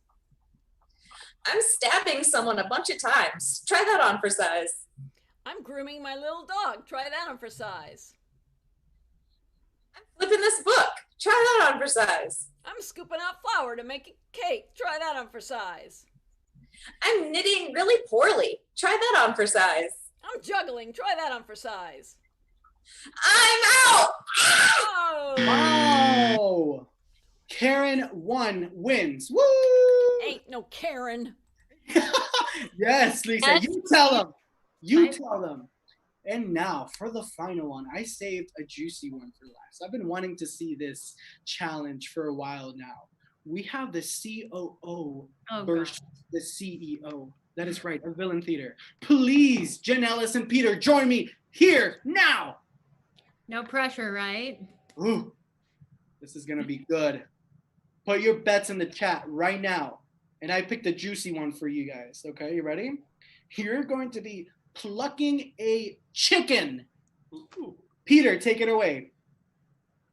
Speaker 4: I'm stabbing someone a bunch of times. Try that on for size.
Speaker 6: I'm grooming my little dog. Try that on for size.
Speaker 4: I'm flipping this book. Try that on for size.
Speaker 6: I'm scooping out flour to make a cake. Try that on for size.
Speaker 4: I'm knitting really poorly. Try that on for size.
Speaker 6: I'm juggling. Try that on for size.
Speaker 4: I'm out!
Speaker 6: Oh!
Speaker 1: Wow. Karen 1 wins. Woo!
Speaker 6: Ain't no Karen.
Speaker 1: Yes, Lisa,
Speaker 3: Yes.
Speaker 1: you tell them. You tell them. And now for the final one, I saved a juicy one for last. I've been wanting to see this challenge for a while now. We have the COO versus the CEO. That is right, a villain theater. Please, Jen Ellis and Peter, join me here now.
Speaker 3: No pressure, right?
Speaker 1: Ooh, this is gonna be good. Put your bets in the chat right now. And I picked a juicy one for you guys. Okay, you ready? You're going to be plucking a chicken. Ooh. Peter, take it away.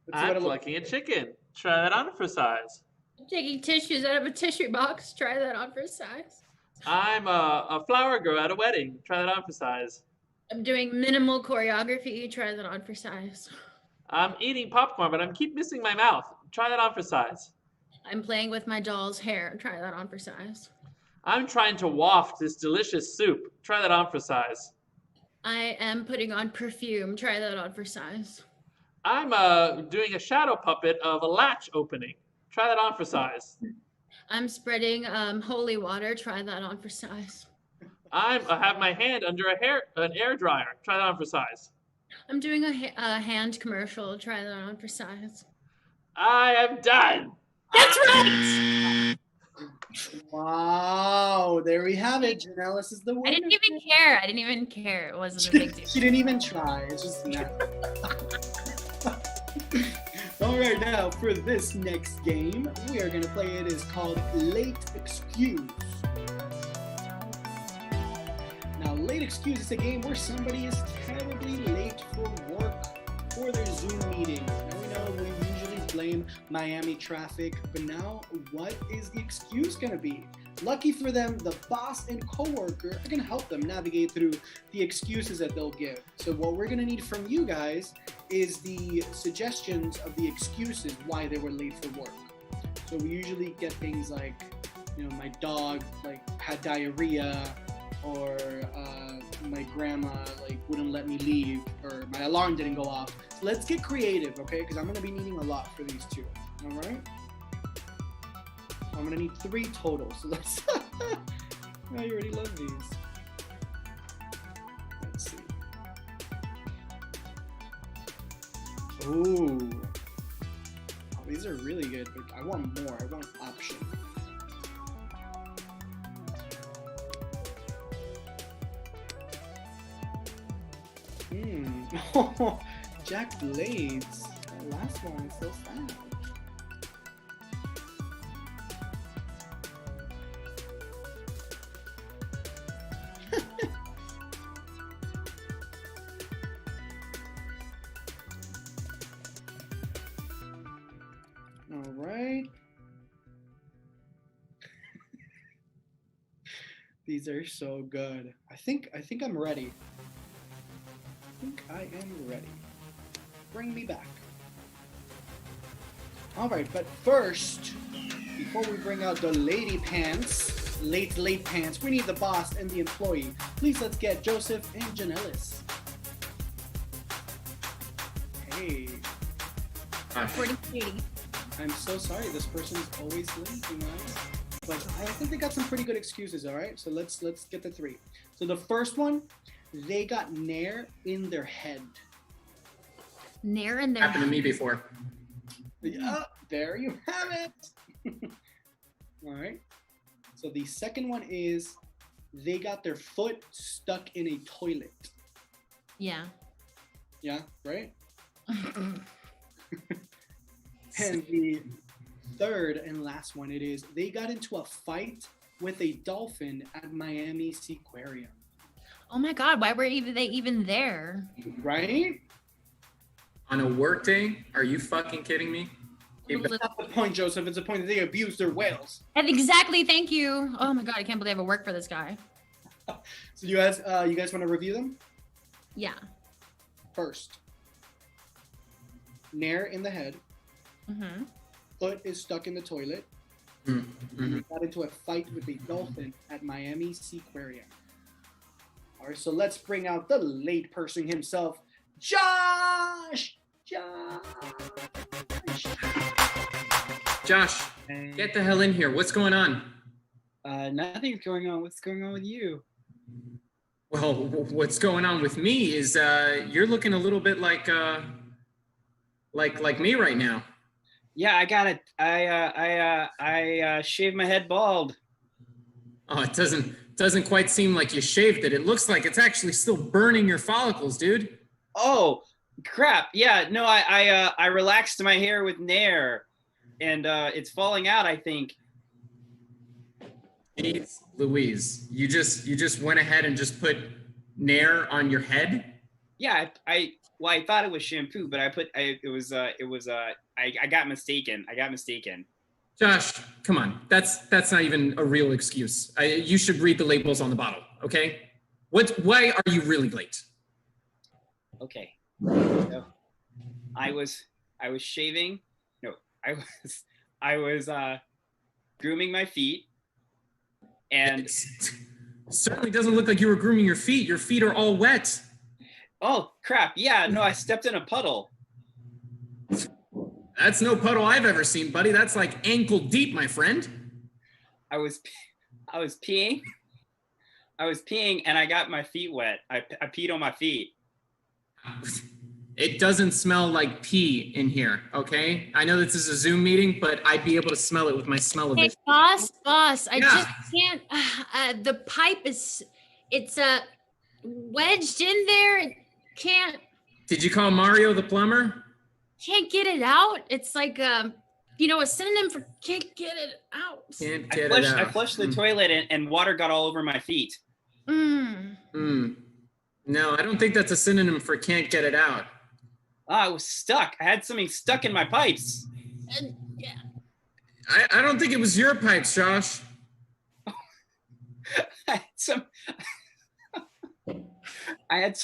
Speaker 1: Let's see what
Speaker 8: I'm
Speaker 1: it looks
Speaker 8: plucking a chicken. Try that on for size.
Speaker 3: Taking tissues out of a tissue box. Try that on for size.
Speaker 8: I'm a flower girl at a wedding. Try that on for size.
Speaker 3: I'm doing minimal choreography. Try that on for size.
Speaker 8: I'm eating popcorn, but I keep missing my mouth. Try that on for size.
Speaker 3: I'm playing with my doll's hair. Try that on for size.
Speaker 8: I'm trying to waft this delicious soup. Try that on for size.
Speaker 3: I am putting on perfume. Try that on for size.
Speaker 8: I'm doing a shadow puppet of a latch opening. Try that on for size.
Speaker 3: I'm spreading holy water. Try that on for size.
Speaker 8: I have my hand under an air dryer. Try that on for size.
Speaker 3: I'm doing a hand commercial. Try that on for size.
Speaker 8: I am done.
Speaker 3: That's right.
Speaker 1: Wow, there we have it. Jen Ellis is the winner.
Speaker 3: I didn't even care. I didn't even care. It wasn't a big deal.
Speaker 1: She didn't even try. It's just All right, now for this next game, we are going to play it. It's called Late Excuse. Now, Late Excuse is a game where somebody is terribly late for work for their Zoom meeting. Now, we know we usually blame Miami traffic, but now what is the excuse going to be? Lucky for them, the boss and coworker are going to help them navigate through the excuses that they'll give. So what we're going to need from you guys is the suggestions of the excuses why they were late for work. So we usually get things like, you know, my dog had diarrhea, or my grandma wouldn't let me leave, or my alarm didn't go off. So let's get creative, okay? Because I'm going to be needing a lot for these two. All right? I'm gonna need 3 total, so let's. I already love these. Let's see. Ooh. Oh, these are really good, but I want more. I want options. Jack Blades. That last one is so sad. All right. These are so good. I think I'm ready. I think I am ready. Bring me back. All right, but first, before we bring out the lady pants, late pants, we need the boss and the employee. Please let's get Joseph and Jen Ellis. Hey,
Speaker 3: According to Katie.
Speaker 1: I'm so sorry. This person's always late, you guys. But I think they got some pretty good excuses. All right, so let's get the 3. So the first one, they got nair in their head.
Speaker 3: Nair in their
Speaker 7: Happened to me before.
Speaker 1: Yeah, there you have it. All right. So the second one is they got their foot stuck in a toilet.
Speaker 3: Yeah.
Speaker 1: Yeah, right? And the third and last one it is they got into a fight with a dolphin at Miami Seaquarium.
Speaker 3: Oh my God, why were they even there?
Speaker 1: Right?
Speaker 7: On a work day? Are you fucking kidding me?
Speaker 1: It's not the point, Joseph. It's the point that they abuse their whales.
Speaker 3: And exactly, thank you. Oh my God, I can't believe I have to work for this guy.
Speaker 1: So you guys want to review them?
Speaker 3: Yeah.
Speaker 1: First, nair in the head.
Speaker 3: Mm-hmm.
Speaker 1: Foot is stuck in the toilet.
Speaker 7: Mm-hmm.
Speaker 1: Got into a fight with a dolphin at Miami Seaquarium. All right, so let's bring out the late person himself, Josh.
Speaker 7: Josh, get the hell in here. What's going on?
Speaker 9: Nothing's going on. What's going on with you?
Speaker 7: Well, what's going on with me is you're looking a little bit like me right now.
Speaker 2: Yeah, I got it. I shaved my head bald.
Speaker 7: Oh, it doesn't quite seem like you shaved it. It looks like it's actually still burning your follicles, dude.
Speaker 2: Oh, crap. Yeah, no, I relaxed my hair with Nair, and it's falling out, I think.
Speaker 7: Jeez Louise, you just went ahead and just put Nair on your head?
Speaker 2: Yeah, I thought it was shampoo, but I got mistaken.
Speaker 7: Josh, come on. That's not even a real excuse. You should read the labels on the bottle, okay? Why are you really late?
Speaker 2: Okay. So I was shaving. No, I was grooming my feet. And
Speaker 7: it certainly doesn't look like you were grooming your feet. Your feet are all wet.
Speaker 2: Oh, crap. Yeah, no, I stepped in a puddle.
Speaker 7: That's no puddle I've ever seen, buddy. That's like ankle deep, my friend.
Speaker 2: I was peeing and I got my feet wet. I peed on my feet.
Speaker 7: It doesn't smell like pee in here, okay? I know this is a Zoom meeting, but I'd be able to smell it with my smell of
Speaker 3: Hey,
Speaker 7: it.
Speaker 3: boss, I just can't. The pipe it's wedged in there. It can't
Speaker 7: Did you call Mario the plumber?
Speaker 3: get it out. It's like a synonym for can't get it out.
Speaker 7: Can't get it out.
Speaker 2: I flushed the toilet and water got all over my feet.
Speaker 7: No, I don't think that's a synonym for can't get it out.
Speaker 2: I was stuck. I had something stuck in my pipes.
Speaker 3: Yeah.
Speaker 7: I don't think it was your pipes, Josh.
Speaker 2: I got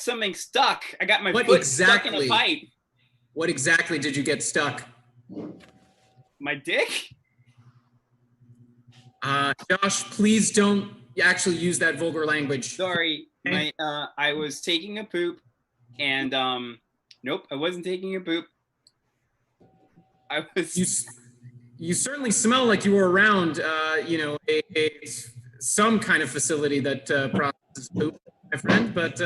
Speaker 2: something stuck. I got my foot stuck in a pipe.
Speaker 7: What exactly did you get stuck?
Speaker 2: My dick?
Speaker 7: Josh, please don't actually use that vulgar language.
Speaker 2: Sorry, I was taking a poop, and nope, I wasn't taking a poop. I was.
Speaker 7: You certainly smell like you were around, some kind of facility that processes poop, my friend. But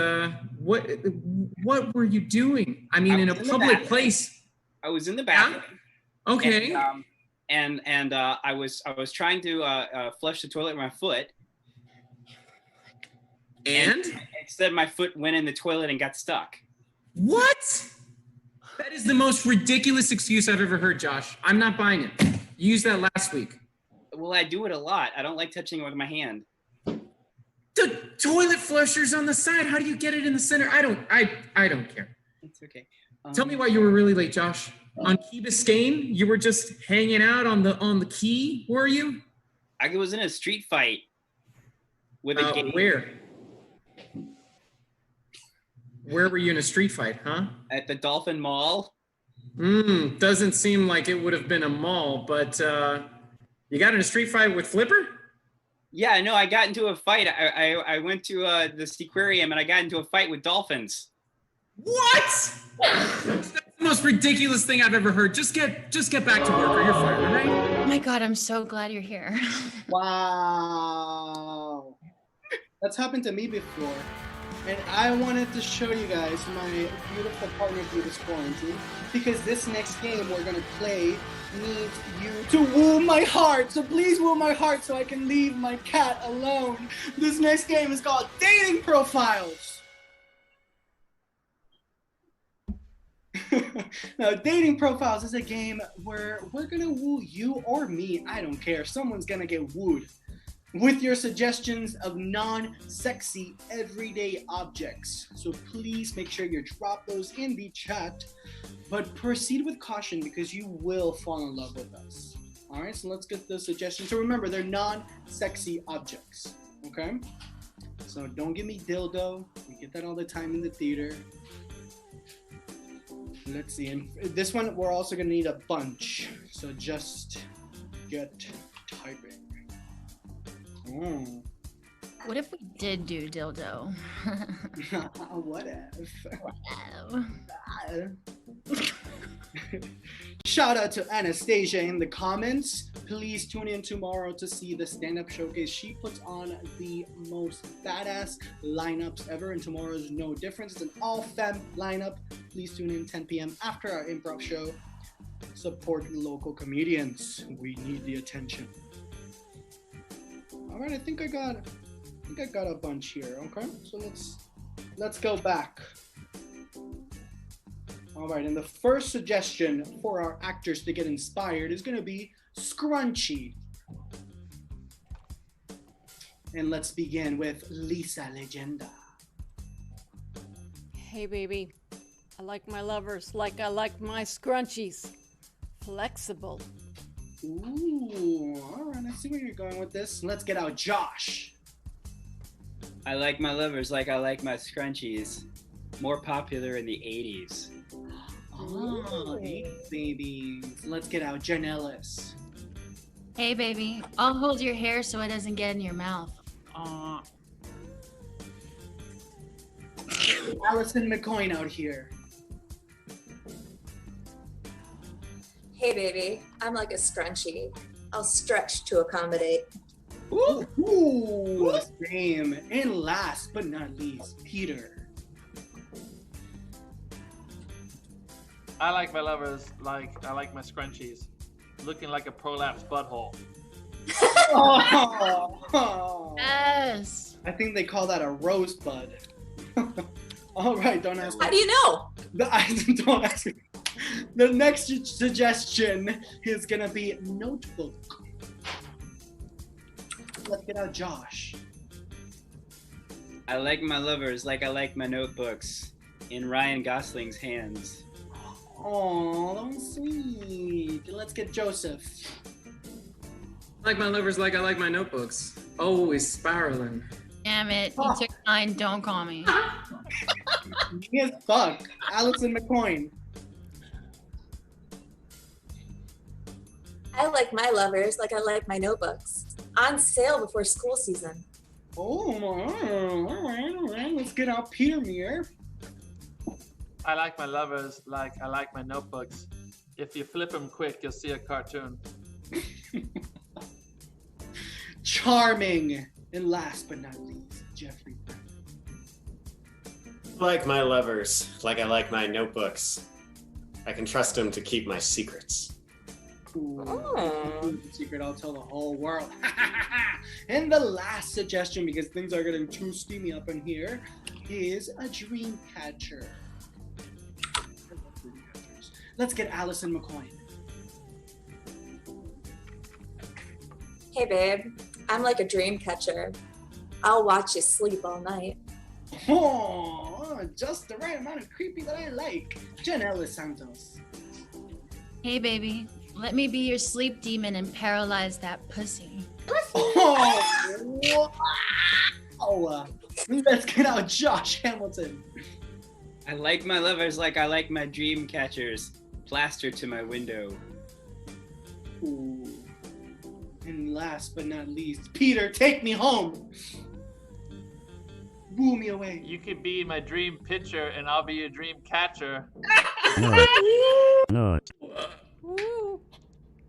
Speaker 7: what were you doing? I mean, in a public place.
Speaker 2: I was in the bathroom.
Speaker 7: Yeah? Okay.
Speaker 2: And I was trying to flush the toilet with my foot.
Speaker 7: And
Speaker 2: instead, my foot went in the toilet and got stuck.
Speaker 7: What? That is the most ridiculous excuse I've ever heard, Josh. I'm not buying it. You used that last week.
Speaker 2: Well, I do it a lot. I don't like touching it with my hand.
Speaker 7: The toilet flusher's on the side. How do you get it in the center? I don't care.
Speaker 2: It's okay.
Speaker 7: Tell me why you were really late, Josh. On Key Biscayne, you were just hanging out on the key, were you?
Speaker 2: I was in a street fight with a gang.
Speaker 7: Where were you in a street fight, huh?
Speaker 2: At the Dolphin Mall.
Speaker 7: Doesn't seem like it would have been a mall, but you got in a street fight with Flipper?
Speaker 2: Yeah, no, I got into a fight. I went to the Seaquarium and I got into a fight with dolphins.
Speaker 15: What? That's the most ridiculous thing I've ever heard. Just get back to work or you're fired, all right?
Speaker 3: Oh my God, I'm so glad you're here.
Speaker 1: Wow. That's happened to me before. And I wanted to show you guys my beautiful partner through this quarantine, because this next game we're gonna play needs you to woo my heart. So please woo my heart so I can leave my cat alone. This next game is called Dating Profiles. Now, Dating Profiles is a game where we're gonna woo you or me. I don't care. Someone's gonna get wooed with your suggestions of non-sexy everyday objects. So please make sure you drop those in the chat, but proceed with caution because you will fall in love with us. All right, so let's get those suggestions. So remember, they're non-sexy objects, okay? So don't give me dildo. We get that all the time in the theater. Let's see, and this one we're also gonna need a bunch. So just get typing.
Speaker 3: What if we did do dildo?
Speaker 1: What if? Shout out to Anastasia in the comments. Please tune in tomorrow to see the stand-up showcase. She puts on the most badass lineups ever, and tomorrow's no difference. It's an all-femme lineup. Please tune in 10 p.m. after our improv show. Support local comedians. We need the attention. All right, I think I got a bunch here. Okay, so let's go back. All right, and the first suggestion for our actors to get inspired is going to be scrunchy. And let's begin with Lisa Legenda.
Speaker 6: Hey, baby. I like my lovers like I like my scrunchies. Flexible.
Speaker 1: Ooh, all right, I see where you're going with this. Let's get out Josh.
Speaker 2: I like my lovers like I like my scrunchies. More popular in the 80s.
Speaker 1: Oh, hey, babies. Let's get out Jen Ellis.
Speaker 3: Hey, baby, I'll hold your hair so it doesn't get in your mouth.
Speaker 1: Allison McCoy out here.
Speaker 4: Hey, baby, I'm like a scrunchie. I'll stretch to accommodate.
Speaker 1: Ooh, same. And last but not least, Peter.
Speaker 8: I like my lovers like I like my scrunchies. Looking like a prolapsed butthole.
Speaker 1: Oh.
Speaker 3: Yes.
Speaker 1: I think they call that a rosebud. All right, don't ask me.
Speaker 4: How do you know?
Speaker 1: Don't ask me. The next suggestion is gonna be notebook. Let's get out Josh.
Speaker 2: I like my lovers like I like my notebooks. In Ryan Gosling's hands.
Speaker 1: Oh, that was sweet. Let's get Joseph.
Speaker 15: I like my lovers like I like my notebooks. Always spiraling.
Speaker 3: Damn it, you took mine, don't call me.
Speaker 1: Me as fuck. Allison McCoy.
Speaker 4: I like my lovers like I like my notebooks. On sale before school season.
Speaker 1: Oh, all right. Let's get out Peter Muir.
Speaker 8: I like my lovers like I like my notebooks. If you flip them quick, you'll see a cartoon.
Speaker 1: Charming. And last but not least, Jeffrey.
Speaker 5: I like my lovers like I like my notebooks. I can trust them to keep my secrets.
Speaker 1: Ooh, secret, I'll tell the whole world. And the last suggestion, because things are getting too steamy up in here, is a dream catcher. Let's get Allison McCoy.
Speaker 4: Hey, babe. I'm like a dream catcher. I'll watch you sleep all night.
Speaker 1: Oh, just the right amount of creepy that I like. Jen Ellis Santos.
Speaker 3: Hey, baby, let me be your sleep demon and paralyze that pussy.
Speaker 1: Oh, wow. Let's get out Josh Hamilton.
Speaker 2: I like my lovers like I like my dream catchers. Plaster to my window.
Speaker 1: Ooh. And last but not least, Peter, take me home. woo me away.
Speaker 8: You could be my dream pitcher, and I'll be your dream catcher.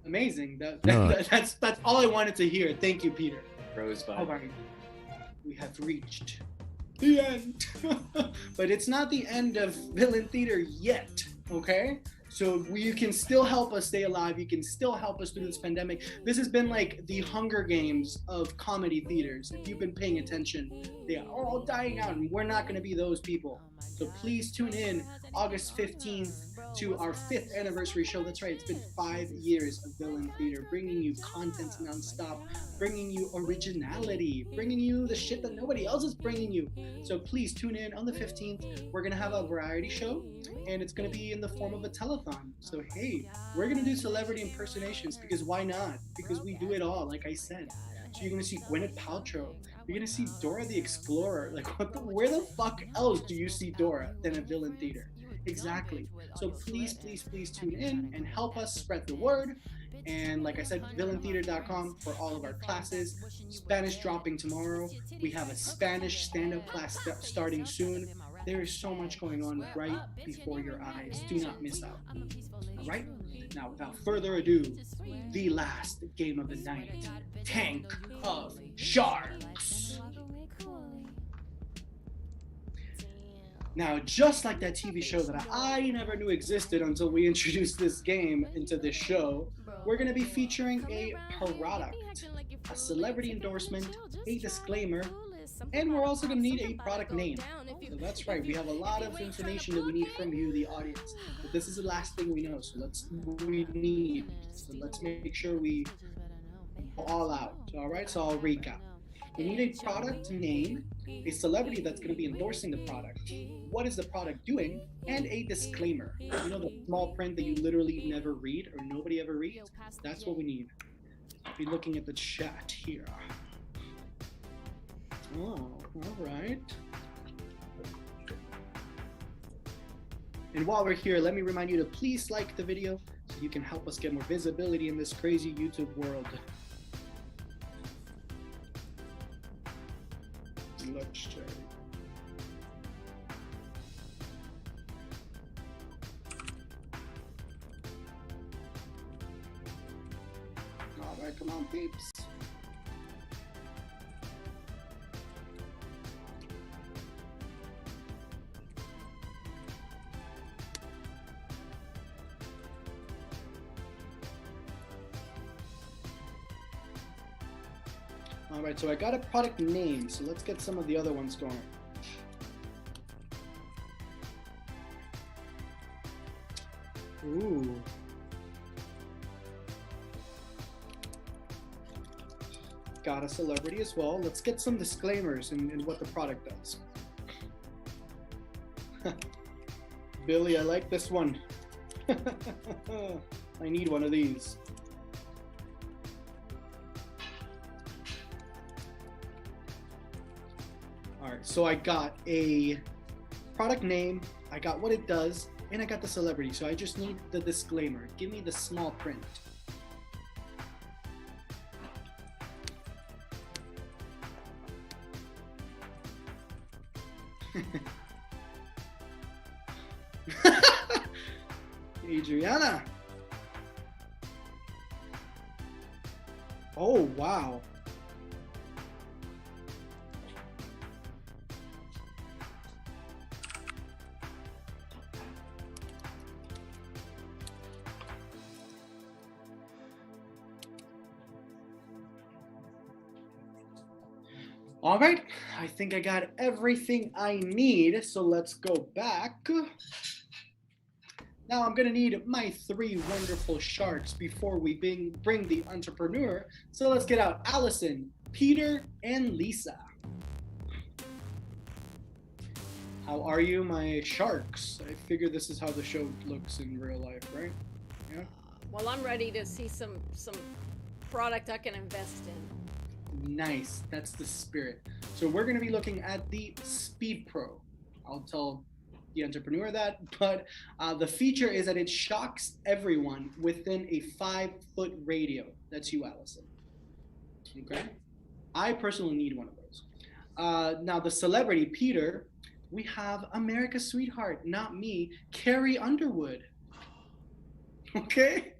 Speaker 1: Amazing. That's all I wanted to hear. Thank you, Peter.
Speaker 5: Rosebud.
Speaker 1: All right. We have reached the end. But it's not the end of Villain Theater yet, okay? So you can still help us stay alive. You can still help us through this pandemic. This has been like the Hunger Games of comedy theaters. If you've been paying attention, they are all dying out, and we're not going to be those people. So please tune in August 15th to our 5th anniversary show. That's right, it's been 5 years of Villain Theater, bringing you content nonstop, bringing you originality, bringing you the shit that nobody else is bringing you. So please tune in on the 15th. We're gonna have a variety show, and it's gonna be in the form of a telethon. So hey, we're gonna do celebrity impersonations, because why not? Because we do it all, like I said. So you're gonna see Gwyneth Paltrow. You're gonna see Dora the Explorer. Like, where the fuck else do you see Dora than a Villain Theater? Exactly. So please, please, please tune in and help us spread the word. And like I said, villaintheater.com for all of our classes. Spanish dropping tomorrow. We have a Spanish stand-up class starting soon. There is so much going on right before your eyes. Do not miss out. All right? Now, without further ado, the last game of the night, Tank of Sharks. Now, just like that TV show that I never knew existed until we introduced this game into this show, we're going to be featuring a product, a celebrity endorsement, a disclaimer, and we're also going to need a product name. So that's right, we have a lot of information that we need from you, the audience. But this is the last thing we know, so let's make sure we go all out. All right, so I'll recap. We need a product name, a celebrity that's going to be endorsing the product, what is the product doing, and a disclaimer. You know, the small print that you literally never read or nobody ever reads? That's what we need. I'll be looking at the chat here. Oh, all right. And while we're here, let me remind you to please like the video so you can help us get more visibility in this crazy YouTube world. Let's check. All right, come on, peeps. All right, so I got a product name, so let's get some of the other ones going. Ooh. Got a celebrity as well. Let's get some disclaimers in what the product does. Billy, I like this one. I need one of these. So I got a product name, I got what it does, and I got the celebrity. So I just need the disclaimer. Give me the small print. Adriana. Oh, wow. All right, I think I got everything I need, so let's go back. Now I'm gonna need my 3 wonderful sharks before we bring the entrepreneur. So let's get out Allison, Peter, and Lisa. How are you, my sharks? I figure this is how the show looks in real life, right? Yeah.
Speaker 6: Well, I'm ready to see some product I can invest in.
Speaker 1: Nice, that's the spirit. So we're going to be looking at the Speed Pro. I'll tell the entrepreneur that, but the feature is that it shocks everyone within a 5-foot radio. That's you, Allison. Okay. I personally need one of those. Now the celebrity Peter, we have America's sweetheart, not me, Carrie Underwood. Okay.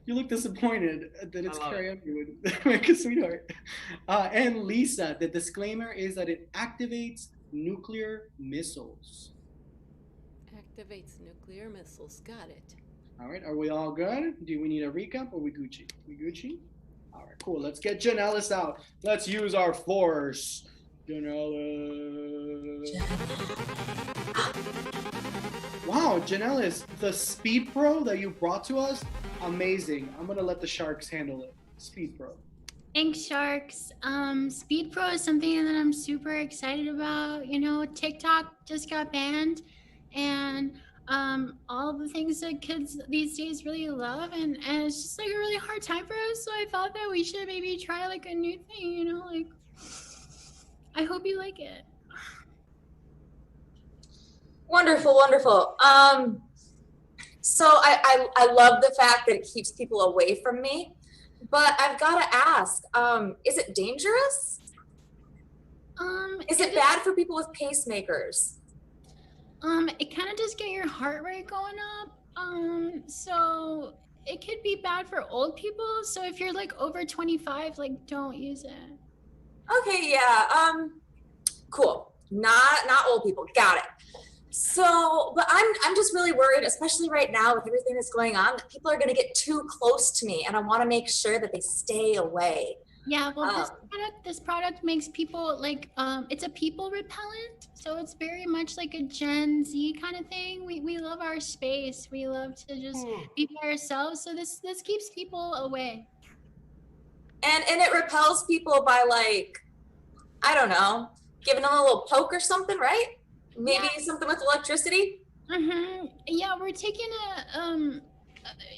Speaker 1: You look disappointed that it's Carrie Underwood, America's sweetheart. And Lisa, the disclaimer is that it activates nuclear missiles.
Speaker 6: Activates nuclear missiles. Got it.
Speaker 1: All right, are we all good? Do we need a recap or we Gucci? We Gucci? All right, cool. Let's get Janellis out. Let's use our force. Janellis. Wow, Janellis, the Speed Pro that you brought to us, amazing. I'm gonna let the Sharks handle it. Speed Pro.
Speaker 3: Thanks, Sharks. Speed Pro is something that I'm super excited about. You know, TikTok just got banned, and all the things that kids these days really love, and it's just like a really hard time for us. So I thought that we should maybe try like a new thing. You know, like I hope you like it.
Speaker 4: Wonderful, wonderful. So I love the fact that it keeps people away from me, but I've got to ask, is it dangerous? Is it bad for people with pacemakers?
Speaker 3: It kind of does get your heart rate going up. So it could be bad for old people. So if you're like over 25, like don't use it.
Speaker 4: Okay, yeah. Cool. Not old people. Got it. So, but I'm just really worried, especially right now with everything that's going on, that people are going to get too close to me, and I want to make sure that they stay away.
Speaker 3: Yeah, well, this product makes people like it's a people repellent, so it's very much like a Gen Z kind of thing. We love our space. We love to just be by ourselves. So this keeps people away.
Speaker 4: And it repels people by, like, I don't know, giving them a little poke or something, right? Maybe something with electricity.
Speaker 3: Yeah, we're taking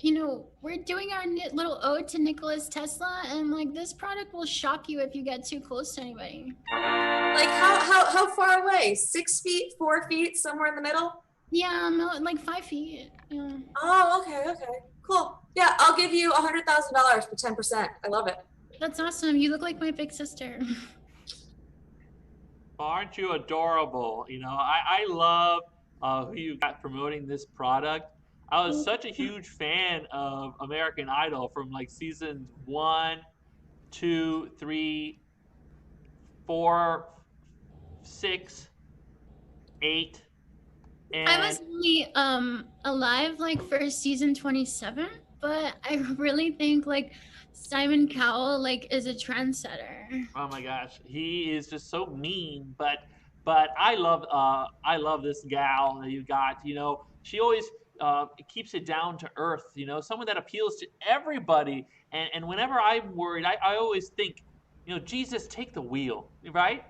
Speaker 3: you know, we're doing our little ode to Nicholas Tesla, and like this product will shock you if you get too close to anybody.
Speaker 4: Like how far away? 6 feet, 4 feet, somewhere in the middle?
Speaker 3: Yeah, no, like 5 feet. Yeah.
Speaker 4: Oh, okay, cool. Yeah, I'll give you $100,000 for 10%. I love it.
Speaker 3: That's awesome. You look like my big sister.
Speaker 8: Aren't you adorable? You know, I love who you got promoting this product. I was such a huge fan of American Idol from like seasons 1, 2, 3, 4, 6, 8. And
Speaker 3: I was only alive like for season 27, but I really think like Simon Cowell like is a trendsetter.
Speaker 8: oh my gosh, he is just so mean, but I love this gal that you got. You know, she always keeps it down to earth. You know, someone that appeals to everybody. And whenever I'm worried, I always think, you know, Jesus, take the wheel, right?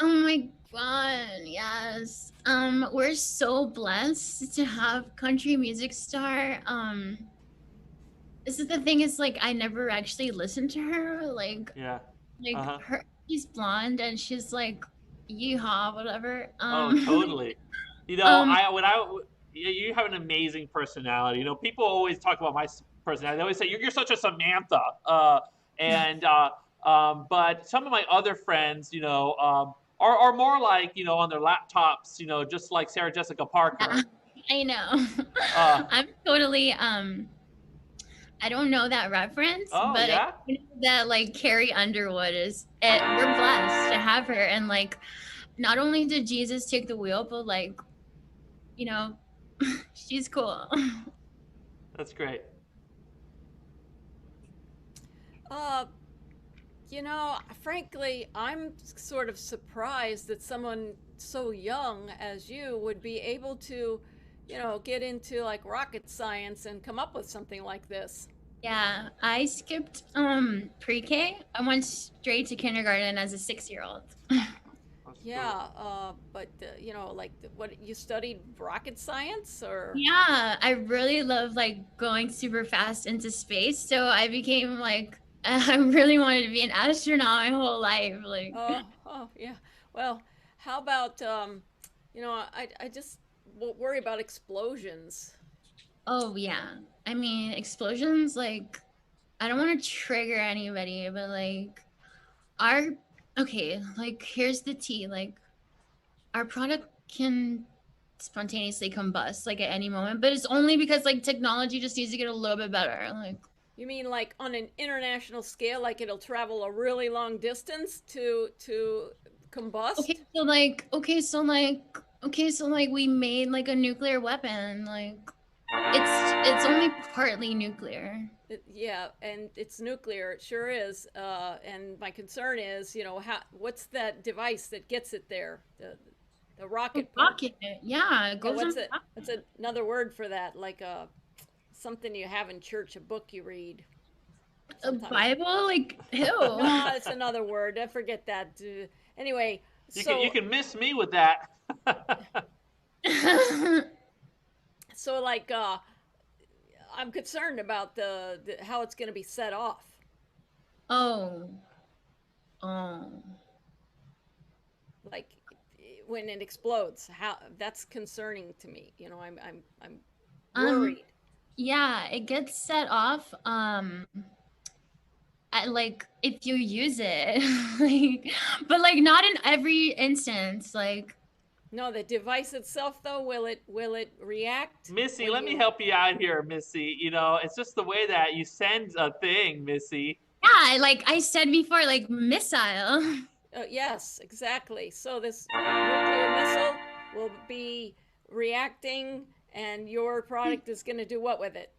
Speaker 3: Oh my God, yes. We're so blessed to have country music star. This is the thing is like I never actually listened to her. Like her, she's blonde and she's like, yeehaw, whatever.
Speaker 8: Oh, totally. You know, you have an amazing personality. You know, people always talk about my personality. They always say you're such a Samantha. But some of my other friends, you know, are more like, you know, on their laptops, you know, just like Sarah Jessica Parker.
Speaker 3: I know. I'm totally I don't know that reference, but I know that like Carrie Underwood is we're blessed to have her, and like not only did Jesus take the wheel, but like, you know, she's cool.
Speaker 8: That's great.
Speaker 6: You know, frankly, I'm sort of surprised that someone so young as you would be able to, you know, get into like rocket science and come up with something like this.
Speaker 3: Yeah, I skipped pre-K. I went straight to kindergarten as a 6-year-old.
Speaker 6: Yeah, but you know, like what you studied rocket science or?
Speaker 3: Yeah, I really love like going super fast into space. So I became like, I really wanted to be an astronaut my whole life. Like.
Speaker 6: Oh yeah. Well, how about you know, I just worry about explosions.
Speaker 3: Oh yeah. I mean, explosions, like, I don't want to trigger anybody, but like our Okay, like here's the tea. Like our product can spontaneously combust like at any moment, but it's only because like technology just needs to get a little bit better. Like,
Speaker 6: you mean like on an international scale, like it'll travel a really long distance to combust?
Speaker 3: Okay, so like we made like a nuclear weapon. Like it's only partly nuclear.
Speaker 6: Yeah, and it's nuclear. It sure is. And my concern is, you know, what's that device that gets it there? The rocket.
Speaker 3: Rocket. Yeah, it goes.
Speaker 6: What's another word for that? Like something you have in church, a book you read.
Speaker 3: Sometimes. A Bible? Like ew.
Speaker 6: No, it's another word. I forget that. Anyway,
Speaker 8: you can miss me with that.
Speaker 6: So like I'm concerned about the how it's going to be set off.
Speaker 3: Oh.
Speaker 6: Like when it explodes, how that's concerning to me. You know, I'm worried.
Speaker 3: Yeah, it gets set off at, like if you use it. Like, but like not in every instance, like.
Speaker 6: No, the device itself, though, will it react?
Speaker 8: Missy, let me help you out here, Missy. You know, it's just the way that you send a thing, Missy.
Speaker 3: Yeah, like I said before, like missile.
Speaker 6: Yes, exactly. So this nuclear missile will be reacting, and your product is going to do what with it?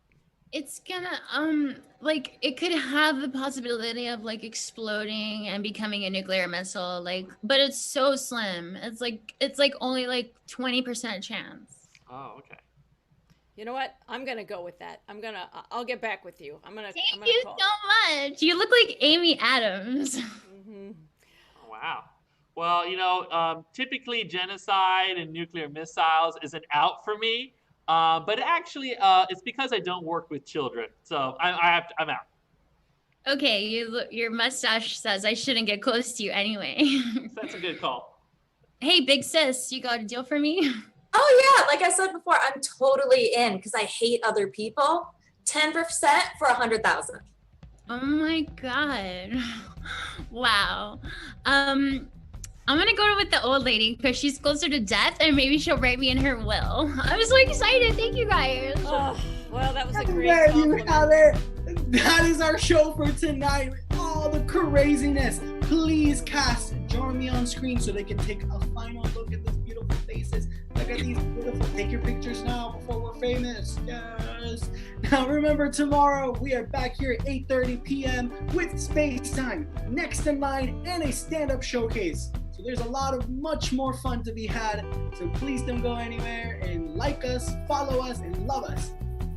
Speaker 3: It's gonna like it could have the possibility of like exploding and becoming a nuclear missile, like, but it's so slim. It's like only like 20% chance.
Speaker 8: Oh, okay.
Speaker 6: You know what? I'm gonna go with that. I'll get back with you.
Speaker 3: Thank you so much. You look like Amy Adams.
Speaker 6: Mm-hmm.
Speaker 8: Oh, wow. Well, you know, typically genocide and nuclear missiles is an out for me. But actually, it's because I don't work with children, so I'm out.
Speaker 3: Okay, your mustache says I shouldn't get close to you anyway.
Speaker 8: That's a good call.
Speaker 3: Hey, big sis, you got a deal for me?
Speaker 4: Oh yeah, like I said before, I'm totally in because I hate other people. 10% for 100,000.
Speaker 3: Oh my god! Wow. I'm gonna go with the old lady because she's closer to death and maybe she'll write me in her will. I'm so excited. Thank you guys.
Speaker 6: Oh, well, that was a great
Speaker 1: There
Speaker 6: compliment.
Speaker 1: you have it. That is our show for tonight with all the craziness. Please cast, join me on screen so they can take a final look at these beautiful faces. Look at these beautiful, take your pictures now before we're famous. Yes. Now remember, tomorrow we are back here at 8:30 p.m. with Space Time, Next in Line, and a stand-up showcase. So there's a lot of much more fun to be had. So please don't go anywhere and like us, follow us, and love us.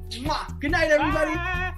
Speaker 1: Mwah! Good night, everybody.
Speaker 8: Bye.